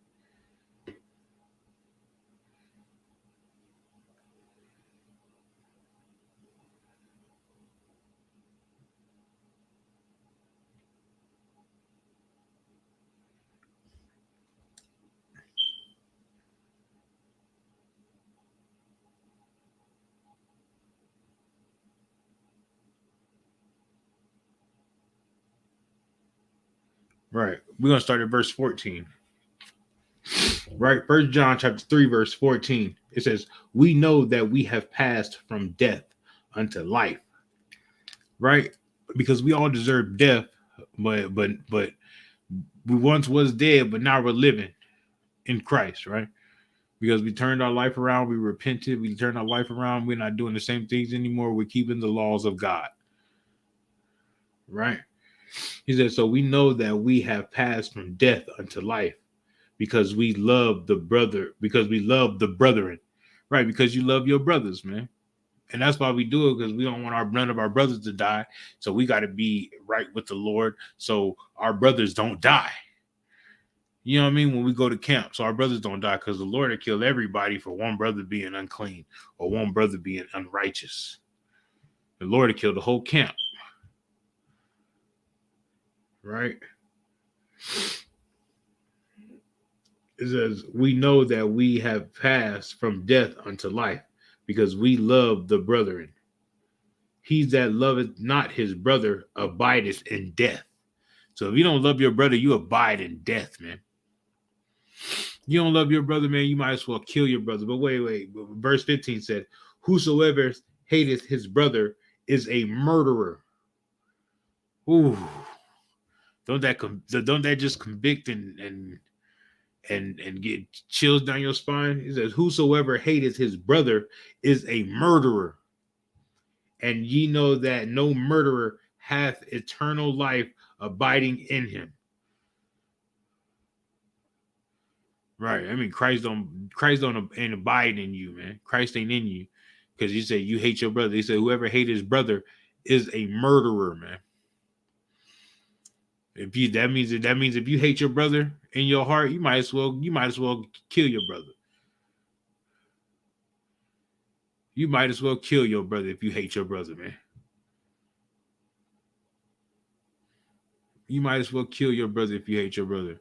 [SPEAKER 2] Right. We're gonna start at verse 14. Right. First John chapter 3, verse 14. It says, we know that we have passed from death unto life. Right? Because we all deserve death, but we once was dead, but now we're living in Christ, right? Because we turned our life around, we repented, we turned our life around, we're not doing the same things anymore, we're keeping the laws of God, right? He said, so we know that we have passed from death unto life because we love the brethren, right? Because you love your brothers, man. And that's why we do it, because we don't want none of our brothers to die. So we got to be right with the Lord so our brothers don't die. You know what I mean? When we go to camp, so our brothers don't die, because the Lord will kill everybody for one brother being unclean or one brother being unrighteous. The Lord will kill the whole camp. Right? It says, we know that we have passed from death unto life because we love the brethren. He that loveth not his brother abideth in death. So if you don't love your brother, you abide in death, man. You don't love your brother, man, you might as well kill your brother. But wait. Verse 15 said, whosoever hateth his brother is a murderer. Ooh. Don't that just convict and get chills down your spine? He says, whosoever hateth his brother is a murderer. And ye know that no murderer hath eternal life abiding in him. Right. I mean, Christ ain't abiding in you, man. Christ ain't in you. Because he said you hate your brother. He said whoever hates his brother is a murderer, man. That means if you hate your brother in your heart, you might as well kill your brother. You might as well kill your brother if you hate your brother, man. You might as well kill your brother if you hate your brother.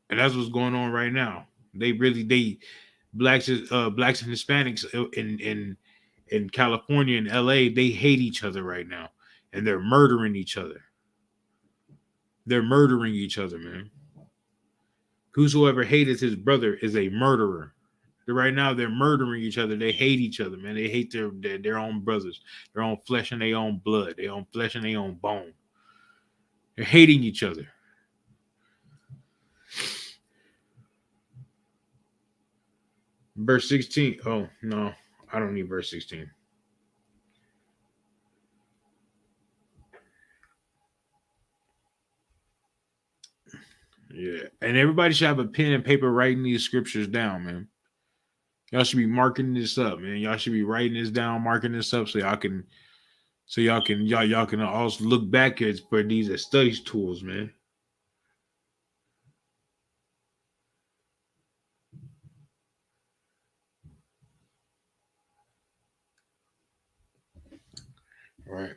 [SPEAKER 2] And that's what's going on right now. Blacks and Hispanics in California and LA, they hate each other right now, and they're murdering each other. They're murdering each other, man. Whosoever hateth his brother is a murderer. Right now, they're murdering each other. They hate each other, man. They hate their own brothers, their own flesh and their own blood, their own flesh and their own bone. They're hating each other. Verse 16. Oh, no. I don't need verse 16. Yeah. And everybody should have a pen and paper writing these scriptures down, man. Y'all should be marking this up, man. Y'all should be writing this down, marking this up so y'all can also look back at for these as studies tools, man. All right.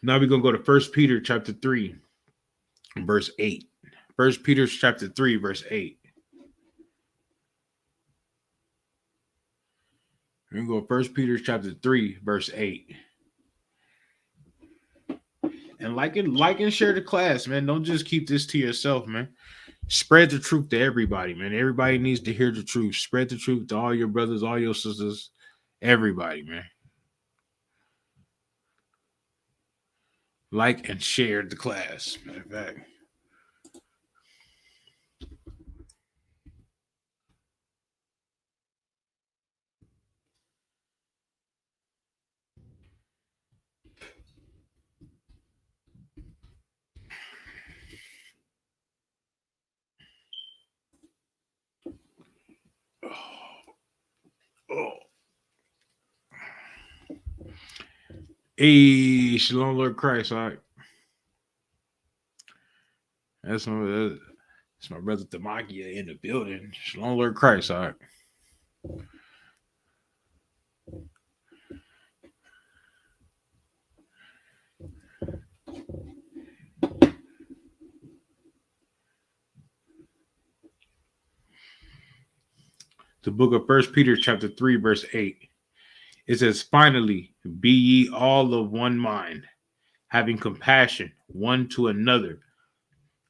[SPEAKER 2] Now we're gonna go to 1 Peter chapter 3, verse 8. 1 Peter chapter 3, verse 8. We're gonna go 1 Peter chapter 3, verse 8. And like and share the class, man. Don't just keep this to yourself, man. Spread the truth to everybody, man. Everybody needs to hear the truth. Spread the truth to all your brothers, all your sisters, everybody, man. Like and share the class. Matter of fact. Oh. Hey, Shalom, Lord Christ. All right. That's my brother Tamakia in the building. Shalom, Lord Christ. All right. The book of 1 Peter chapter 3, verse 8. It says, finally, be ye all of one mind, having compassion one to another.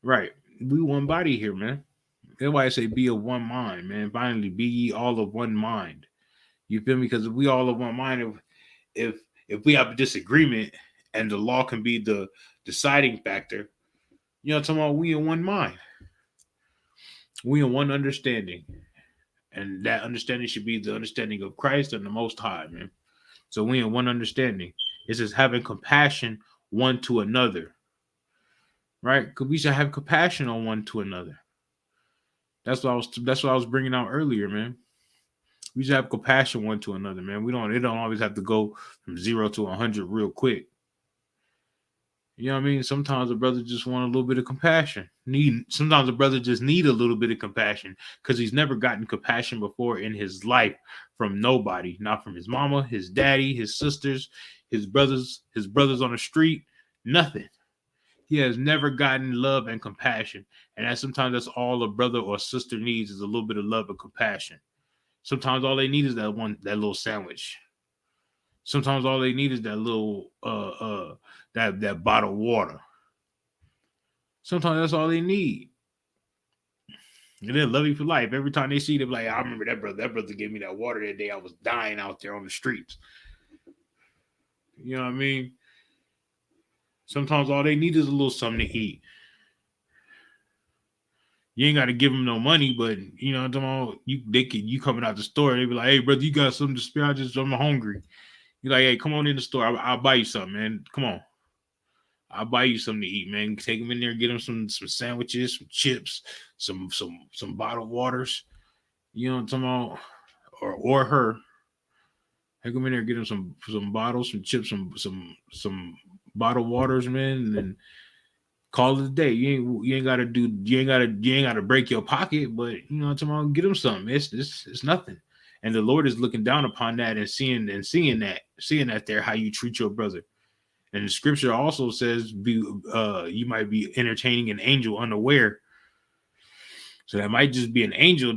[SPEAKER 2] Right. We one body here, man. That's why I say be of one mind, man. Finally, be ye all of one mind. You feel me? Because if we all of one mind, if we have a disagreement and the law can be the deciding factor, you know what I'm talking about? We in one mind. We in one understanding. And that understanding should be the understanding of Christ and the Most High, man. So we in one understanding. It says having compassion one to another. Right? Because we should have compassion on one to another. That's what I was bringing out earlier, man. We should have compassion one to another, man. It don't always have to go from 0 to 100 real quick. You know what I mean? Sometimes a brother just want a little bit of compassion. Sometimes a brother just need a little bit of compassion because he's never gotten compassion before in his life from nobody, not from his mama, his daddy, his sisters, his brothers on the street, nothing. He has never gotten love and compassion. And sometimes that's all a brother or sister needs is a little bit of love and compassion. Sometimes all they need is that little sandwich. Sometimes all they need is that little that bottle of water. Sometimes that's all they need. And they'll love you for life. Every time they see them, like, I remember that brother. That brother gave me that water that day. I was dying out there on the streets. You know what I mean? Sometimes all they need is a little something to eat. You ain't got to give them no money, but you know, you coming out the store, they be like, "Hey, brother, you got something to spare? I'm hungry." You're like, "Hey, come on in the store. I'll buy you something, man. Come on, I'll buy you something to eat, man. Take them in there, get them some sandwiches, some chips, some bottled waters. You know what I'm talking about? Or her. Take them in there, get them some bottles, some chips, some bottled waters, man, and then call it a day. You ain't gotta break your pocket, but you know what I'm talking about. Get them something. It's nothing. And the Lord is looking down upon that and seeing that there how you treat your brother. And the scripture also says, you might be entertaining an angel unaware. So that might just be an angel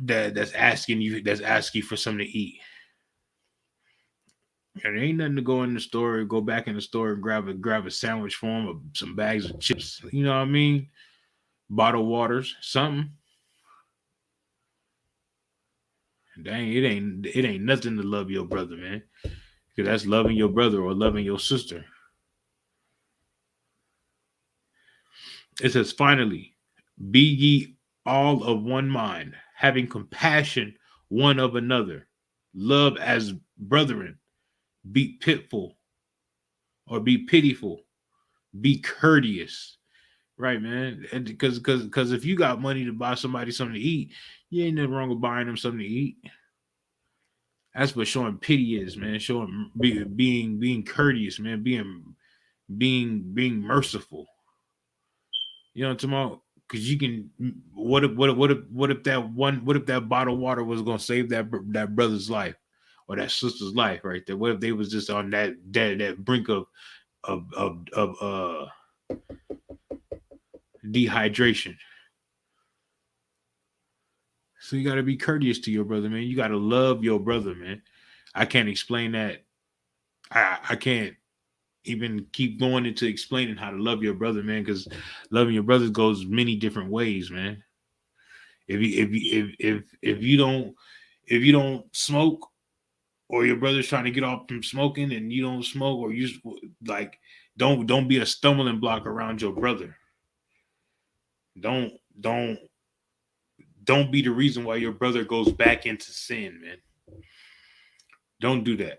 [SPEAKER 2] that's asking for something to eat. And there ain't nothing to go back in the store and grab a sandwich for him or some bags of chips. You know what I mean? bottled waters, something. Dang, it ain't nothing to love your brother, man. Because that's loving your brother or loving your sister. It says, finally, be ye all of one mind, having compassion one of another. Love as brethren. Be pitiful or be pitiful. Be courteous. Right, man. And because if you got money to buy somebody something to eat, you ain't nothing wrong with buying them something to eat. That's what showing pity is, man. Showing being courteous, man. Being merciful. You know what I'm talking about? Because you can. What if that bottle of water was gonna save that brother's life or that sister's life right there? What if they was just on that brink of dehydration? So you got to be courteous to your brother, man. You got to love your brother, man. I can't explain that. I can't even keep going into explaining how to love your brother, man, because loving your brother goes many different ways, man. If you don't smoke, or your brother's trying to get off from smoking and you don't smoke, or you like don't be a stumbling block around your brother. Don't don't don't be the reason why your brother goes back into sin, man. Don't do that.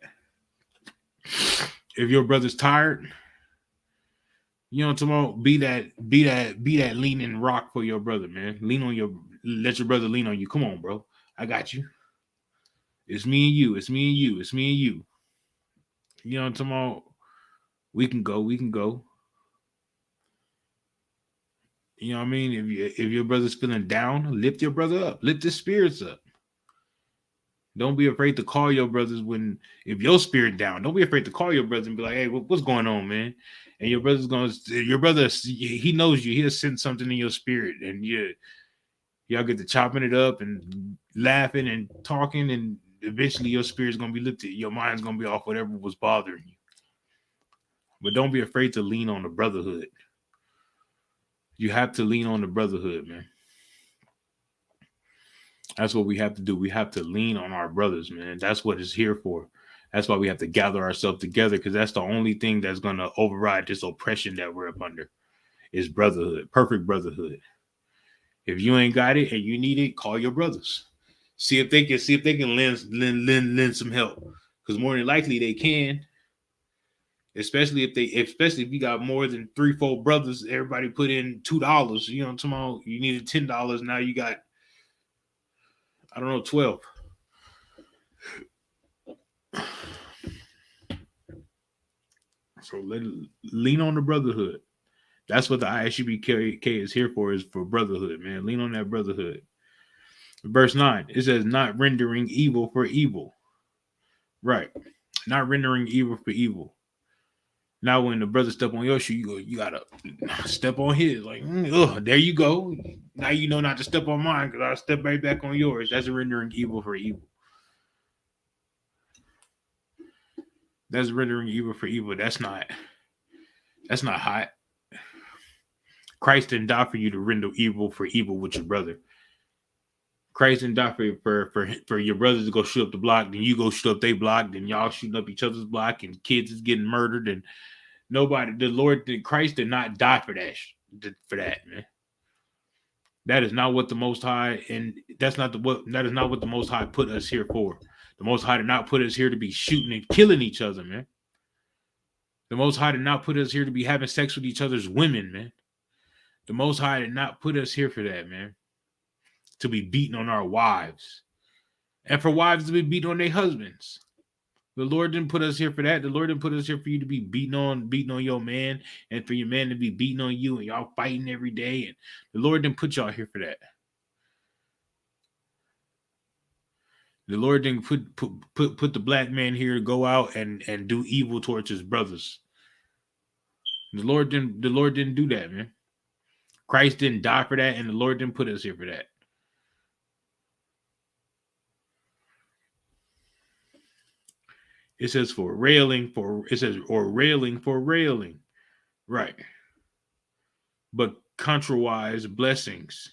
[SPEAKER 2] If your brother's tired, you know what I'm talking about? Be that leaning rock for your brother, man. Let your brother lean on you. Come on, bro. I got you. It's me and you. It's me and you. It's me and you. You know what I'm talking about? We can go. We can go. You know what I mean? If your brother's feeling down, lift your brother up. Lift his spirits up. Don't be afraid to call your brothers if your spirit down. Don't be afraid to call your brother and be like, "Hey, what's going on, man?" And your brother, he knows you. He'll send something in your spirit, and y'all get to chopping it up and laughing and talking, and eventually your spirit's gonna be lifted. Your mind's gonna be off whatever was bothering you. But don't be afraid to lean on the brotherhood. You have to lean on the brotherhood, man. That's what we have to do. We have to lean on our brothers, man. That's what it's here for. That's why we have to gather ourselves together, because that's the only thing that's going to override this oppression that we're up under is brotherhood, perfect brotherhood. If you ain't got it and you need it, call your brothers. See if they can lend some help, because more than likely they can. Especially if you got more than 3-4 brothers, everybody put in $2. You know what I'm talking about? You needed $10. Now you got, I don't know, 12. So lean on the brotherhood. That's what the I.S.U.P.K is here for, is for brotherhood, man. Lean on that brotherhood. Verse 9, it says, not rendering evil for evil. Right. Not rendering evil for evil. Now, when the brother step on your shoe, you gotta step on his. Like, there you go. Now you know not to step on mine, because I'll step right back on yours. That's rendering evil for evil. That's rendering evil for evil. That's not hot. Christ didn't die for you to render evil for evil with your brother. Christ didn't die for your brothers to go shoot up the block, then you go shoot up their block, then y'all shooting up each other's block, and kids is getting murdered, and Christ did not die for that, man. That is not what the Most High, and that is not what the Most High put us here for. The Most High did not put us here to be shooting and killing each other, man. The Most High did not put us here to be having sex with each other's women, man. The Most High did not put us here for that, man. To be beating on our wives, and for wives to be beating on their husbands. The Lord didn't put us here for that. The Lord didn't put us here for you to be beating on your man, and for your man to be beating on you, and y'all fighting every day. And the Lord didn't put y'all here for that. The Lord didn't put the black man here to go out and do evil towards his brothers. The Lord didn't do that, man. Christ didn't die for that, and the Lord didn't put us here for that. It says railing for railing. Right. But contrariwise blessings,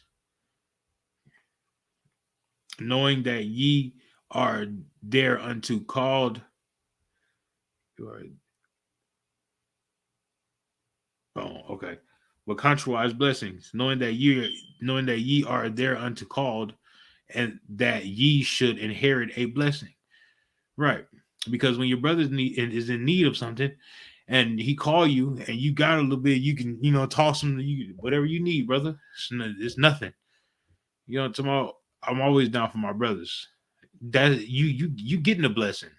[SPEAKER 2] knowing that ye are thereunto called. Oh, okay. But contrariwise blessings, knowing that ye are thereunto called, and that ye should inherit a blessing. Right. Because when your brother is in need of something, and he call you, and you got a little bit, you can toss him whatever you need, brother. It's nothing. Tomorrow I'm always down for my brothers. That you getting a blessing.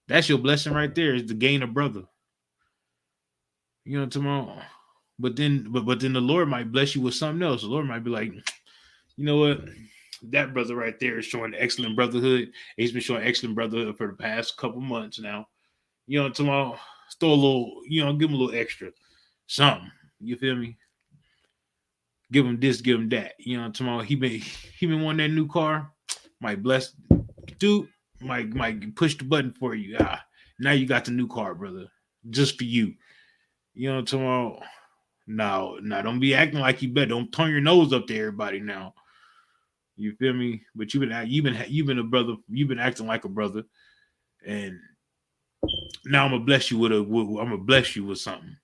[SPEAKER 2] That's your blessing right there. Is to gain a brother. Tomorrow. But then the Lord might bless you with something else. The Lord might be like, you know what? That brother right there is showing excellent brotherhood. He's been showing excellent brotherhood for the past couple months now. Tomorrow, throw a little, give him a little extra, something. You feel me? Give him this, give him that. Tomorrow he been wanting that new car. Might bless, dude. Might push the button for you. Now you got the new car, brother, just for you. Tomorrow. Now, don't be acting like you better. Don't turn your nose up to everybody now. You feel me? But you've been a brother. You've been acting like a brother, and now I'm gonna bless you with something,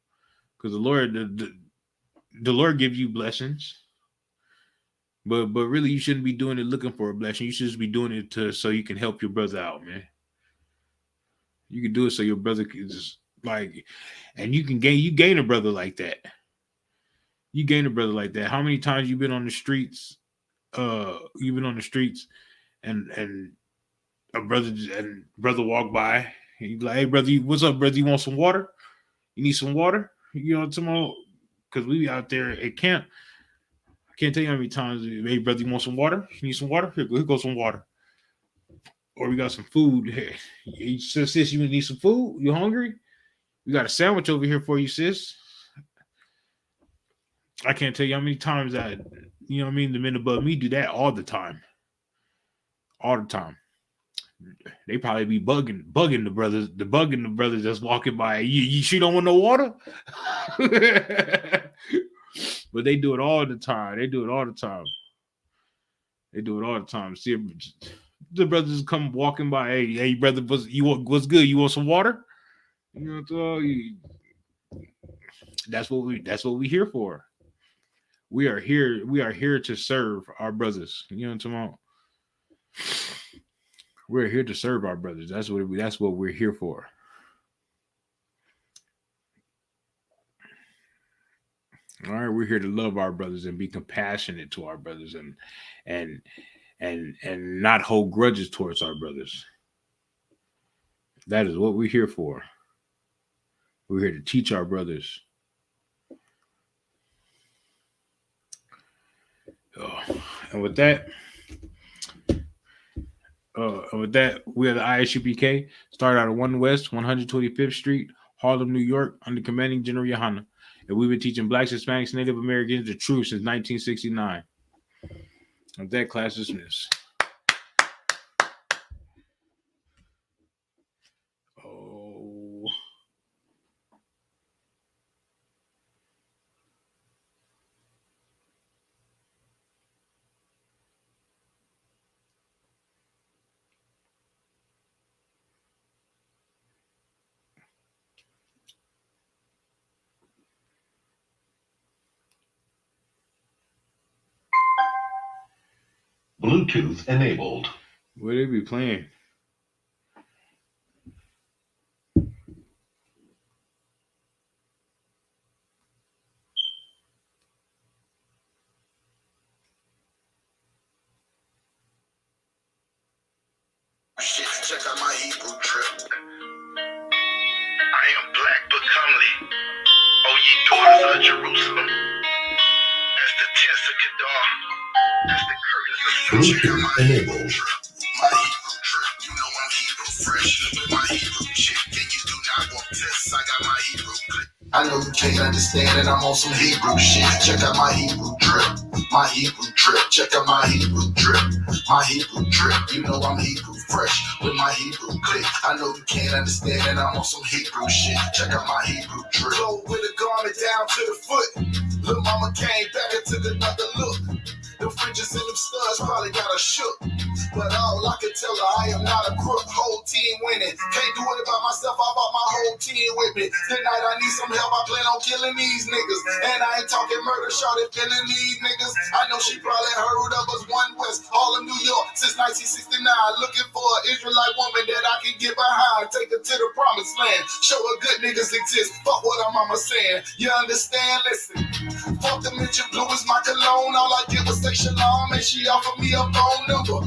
[SPEAKER 2] because the Lord gives you blessings, but really you shouldn't be doing it looking for a blessing. You should just be doing it so you can help your brother out, man. You can do it so your brother can just and you gain a brother like that. You gain a brother like that. How many times you've been on the streets? You've been on the streets, and a brother walk by, and you be like, "Hey, brother, what's up, brother? You want some water? You need some water? Tomorrow, because we out there at camp. I can't tell you how many times, hey, brother, you want some water? You need some water? Here goes some water. Or we got some food. Hey, sis, you need some food? You hungry? We got a sandwich over here for you, sis." I can't tell you how many times that, the men above me do that all the time. All the time. They probably be bugging the brothers that's walking by. You sure don't want no water? But they do it all the time. They do it all the time. See, the brothers come walking by. Hey, brother, what's good? You want some water? That's what we here for. We are here to serve our brothers. We're here to serve our brothers. That's what we're here for. All right, we're here to love our brothers and be compassionate to our brothers, and not hold grudges towards our brothers. That is what we're here for. We're here to teach our brothers. And with that, we are the I.S.U.P.K. Started out at 1 West, 125th Street, Harlem, New York, under Commanding General Yohana. And we've been teaching Blacks, Hispanics, Native Americans the truth since 1969. And that class is dismissed. Oh.
[SPEAKER 1] Bluetooth enabled.
[SPEAKER 2] What they be playing?
[SPEAKER 1] Check out my Hebrew trip. I am black but comely, O ye daughters of Jerusalem. As the tents of Kedar, as the curtains of Bluetooth enabled. My Hebrew trip, you know I'm Hebrew fresh. My Hebrew chick, and you do not want tests. I got my Hebrew clip. I know you can't understand it, I'm on some Hebrew shit. Check out my Hebrew trip. My Hebrew drip, check out my Hebrew drip. My Hebrew drip, you know I'm Hebrew fresh with my Hebrew click. I know you can't understand and I'm on some Hebrew shit. Check out my Hebrew drip. Go with a garment down to the foot. Lil' mama came back and took another look. The fringes and them studs probably got her shook. But all I can tell her, I am not a crook. Whole team winning. Can't do it by myself, I brought my whole team with me. Tonight I need some help, I plan on killing these niggas. And I ain't talking murder, shot at killing these niggas. I know she probably heard of us, One West, Harlem, New York, since 1969. Looking for an Israelite woman that I can get behind. Take her to the promised land. Show her good niggas exist. Fuck what her mama saying. You understand? Listen. Fuck the mention, blue is my cologne. All I did was say shalom, and she offered me a phone number.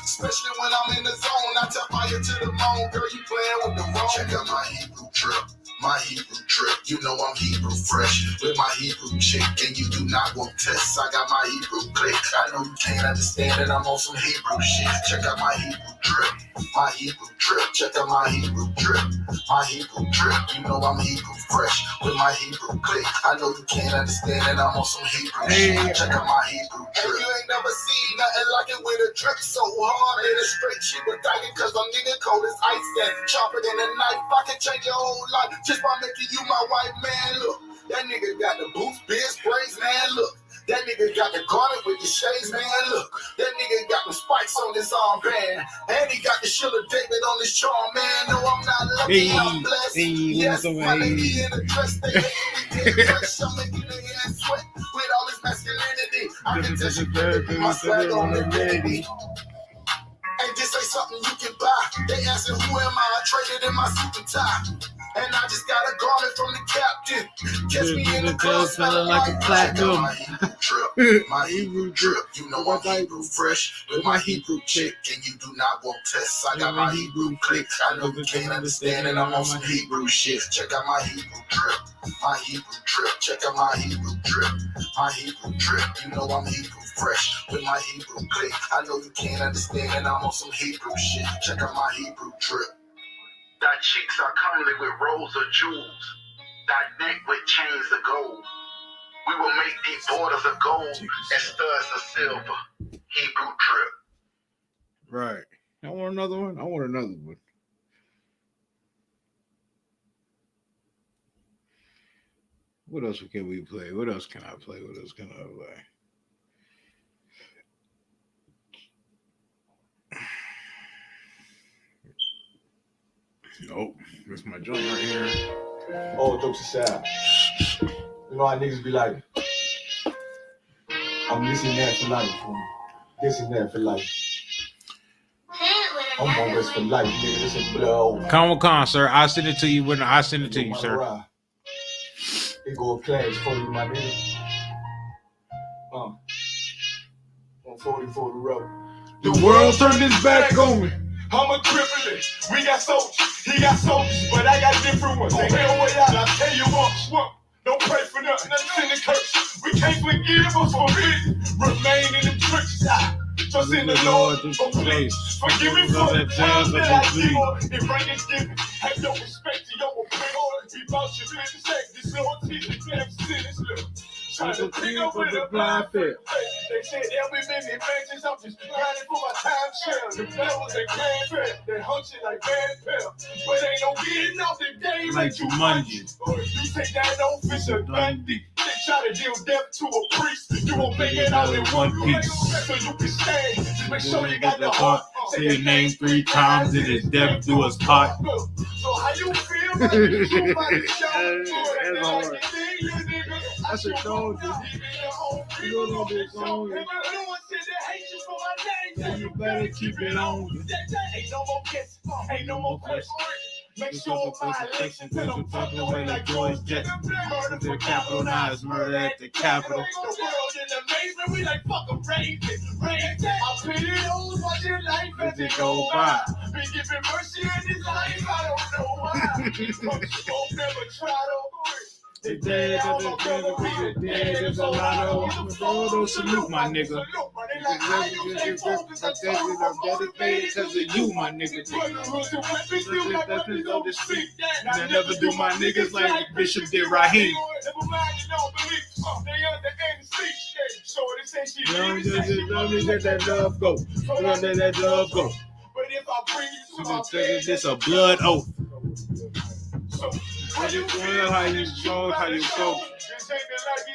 [SPEAKER 1] Especially when I'm in the zone, I tell fire to the bone. Girl, you playing with the wrong. Check out my Hebrew drip. My Hebrew drip, you know I'm Hebrew fresh with my Hebrew chick, and you do not want tests. I got my Hebrew click. I know you can't understand it. I'm on some Hebrew shit. Check out my Hebrew drip. My Hebrew drip. Check out my Hebrew drip. My Hebrew drip, you know I'm Hebrew fresh with my Hebrew click. I know you can't understand it. I'm on some Hebrew shit. Check out my Hebrew drip. And you ain't never seen nothing like it with a drip so hard in a straight. She was dying cause I'm nigga cold as ice and sharper than a knife. I can change your whole life just by making you my white man. Look, that nigga got the boots, beard sprays, man. Look, that nigga got the garment with the shades, man. Look, that nigga got the spikes on his armband, and he got the Shiller David on his charm, man. No, I'm not lucky, I'm blessed. Yes, my lady in the dress, they hate me fresh. I'm making their ass sweat with all this masculinity. I can tell you better than my swag on the lady. And just say something you can buy. They asking who am I? I traded in my suit and tie. And I just got a garment from the captain. Catch me in the club smelling like a platinum. My Hebrew drip, my Hebrew drip. You know I'm Hebrew fresh with my Hebrew chick. And you do not want tests. I got my Hebrew click. I know you can't understand and I'm on some Hebrew shit. Check out my Hebrew drip. My Hebrew drip. Check out my Hebrew drip. My Hebrew drip. You know I'm Hebrew fresh with my Hebrew click. I know you can't understand and I'm on some Hebrew shit. Check out my Hebrew drip. Thy cheeks are comely with rows of jewels, thy neck with chains of gold. We will make these borders of gold and studs of silver. Hebrew drip.
[SPEAKER 2] Right. I want another one. I want another one. What else can we play? What else can I play? What else can I play? Nope. That's my joint right here.
[SPEAKER 3] Oh, jokes aside. You know how niggas be like, I'm this and that for life. This and that for life. I'm on this for life, nigga. This is blow.
[SPEAKER 2] Come on, sir. I'll send it to you when I send it to you, sir.
[SPEAKER 3] It go a clash for you, my nigga. 144 the road.
[SPEAKER 2] The world turned its back on me.
[SPEAKER 3] I'm a crippler. We got soldiers, he got soldiers, but I got different ones. They hell way out, I tell you what. Don't pray for nothing, send a curse. We can't forgive us for it. Remain in the trenches. Trust in the Lord, oh please. Forgive me for the times that I give. If rain is given, have no respect to your opinion. Be about your business, this Lord teaches me to sin this little. Trying to pick up with a blind fit. They said they'll be many adventures. I'm just grinding for my time share. The levels they can't fail. They hunt you like bad pill. But ain't no getting off the game like you money. Or if you take that old fish or Dundee, they try to deal death to a priest. You won't make it out in one piece. So you can stay. Just make sure you got the heart.
[SPEAKER 2] Say your name 3 times and his death do us part.
[SPEAKER 3] So how you feel about the show?
[SPEAKER 2] That's a told you. You don't know this song.
[SPEAKER 3] No one said they hate you for my name.
[SPEAKER 2] You better keep it on.
[SPEAKER 3] Ain't no more kiss, ain't no more push. Make sure my election to them fuck away like George Jets.
[SPEAKER 2] Murder for capitalized, murder at the Capitol.
[SPEAKER 3] The world in amazement, we like fuck a rain. I pity those watching life as it go by. Been giving mercy in this life, I don't know why. Smoke never try to.
[SPEAKER 2] They dead, there's a lot of don't salute my nigga. I'm dedicated because of you, my nigga. I never do my niggas like Bishop did Raheem. Let me let that love go. Let that love go.
[SPEAKER 3] But if I bring you to my
[SPEAKER 2] It's
[SPEAKER 3] bed,
[SPEAKER 2] just a blood oath.
[SPEAKER 3] so how you feel,
[SPEAKER 2] How you go, how you go.
[SPEAKER 3] This ain't like you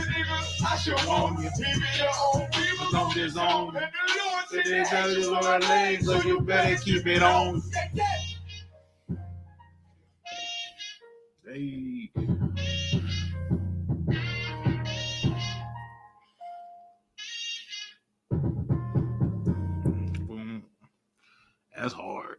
[SPEAKER 3] think, nigga. I should want you. Even your own people
[SPEAKER 2] On this own.
[SPEAKER 3] and the Lord said
[SPEAKER 2] They
[SPEAKER 3] that
[SPEAKER 2] tell
[SPEAKER 3] you
[SPEAKER 2] you
[SPEAKER 3] are
[SPEAKER 2] Lord legs, so you better keep it on. Hey. Boom. That's hard.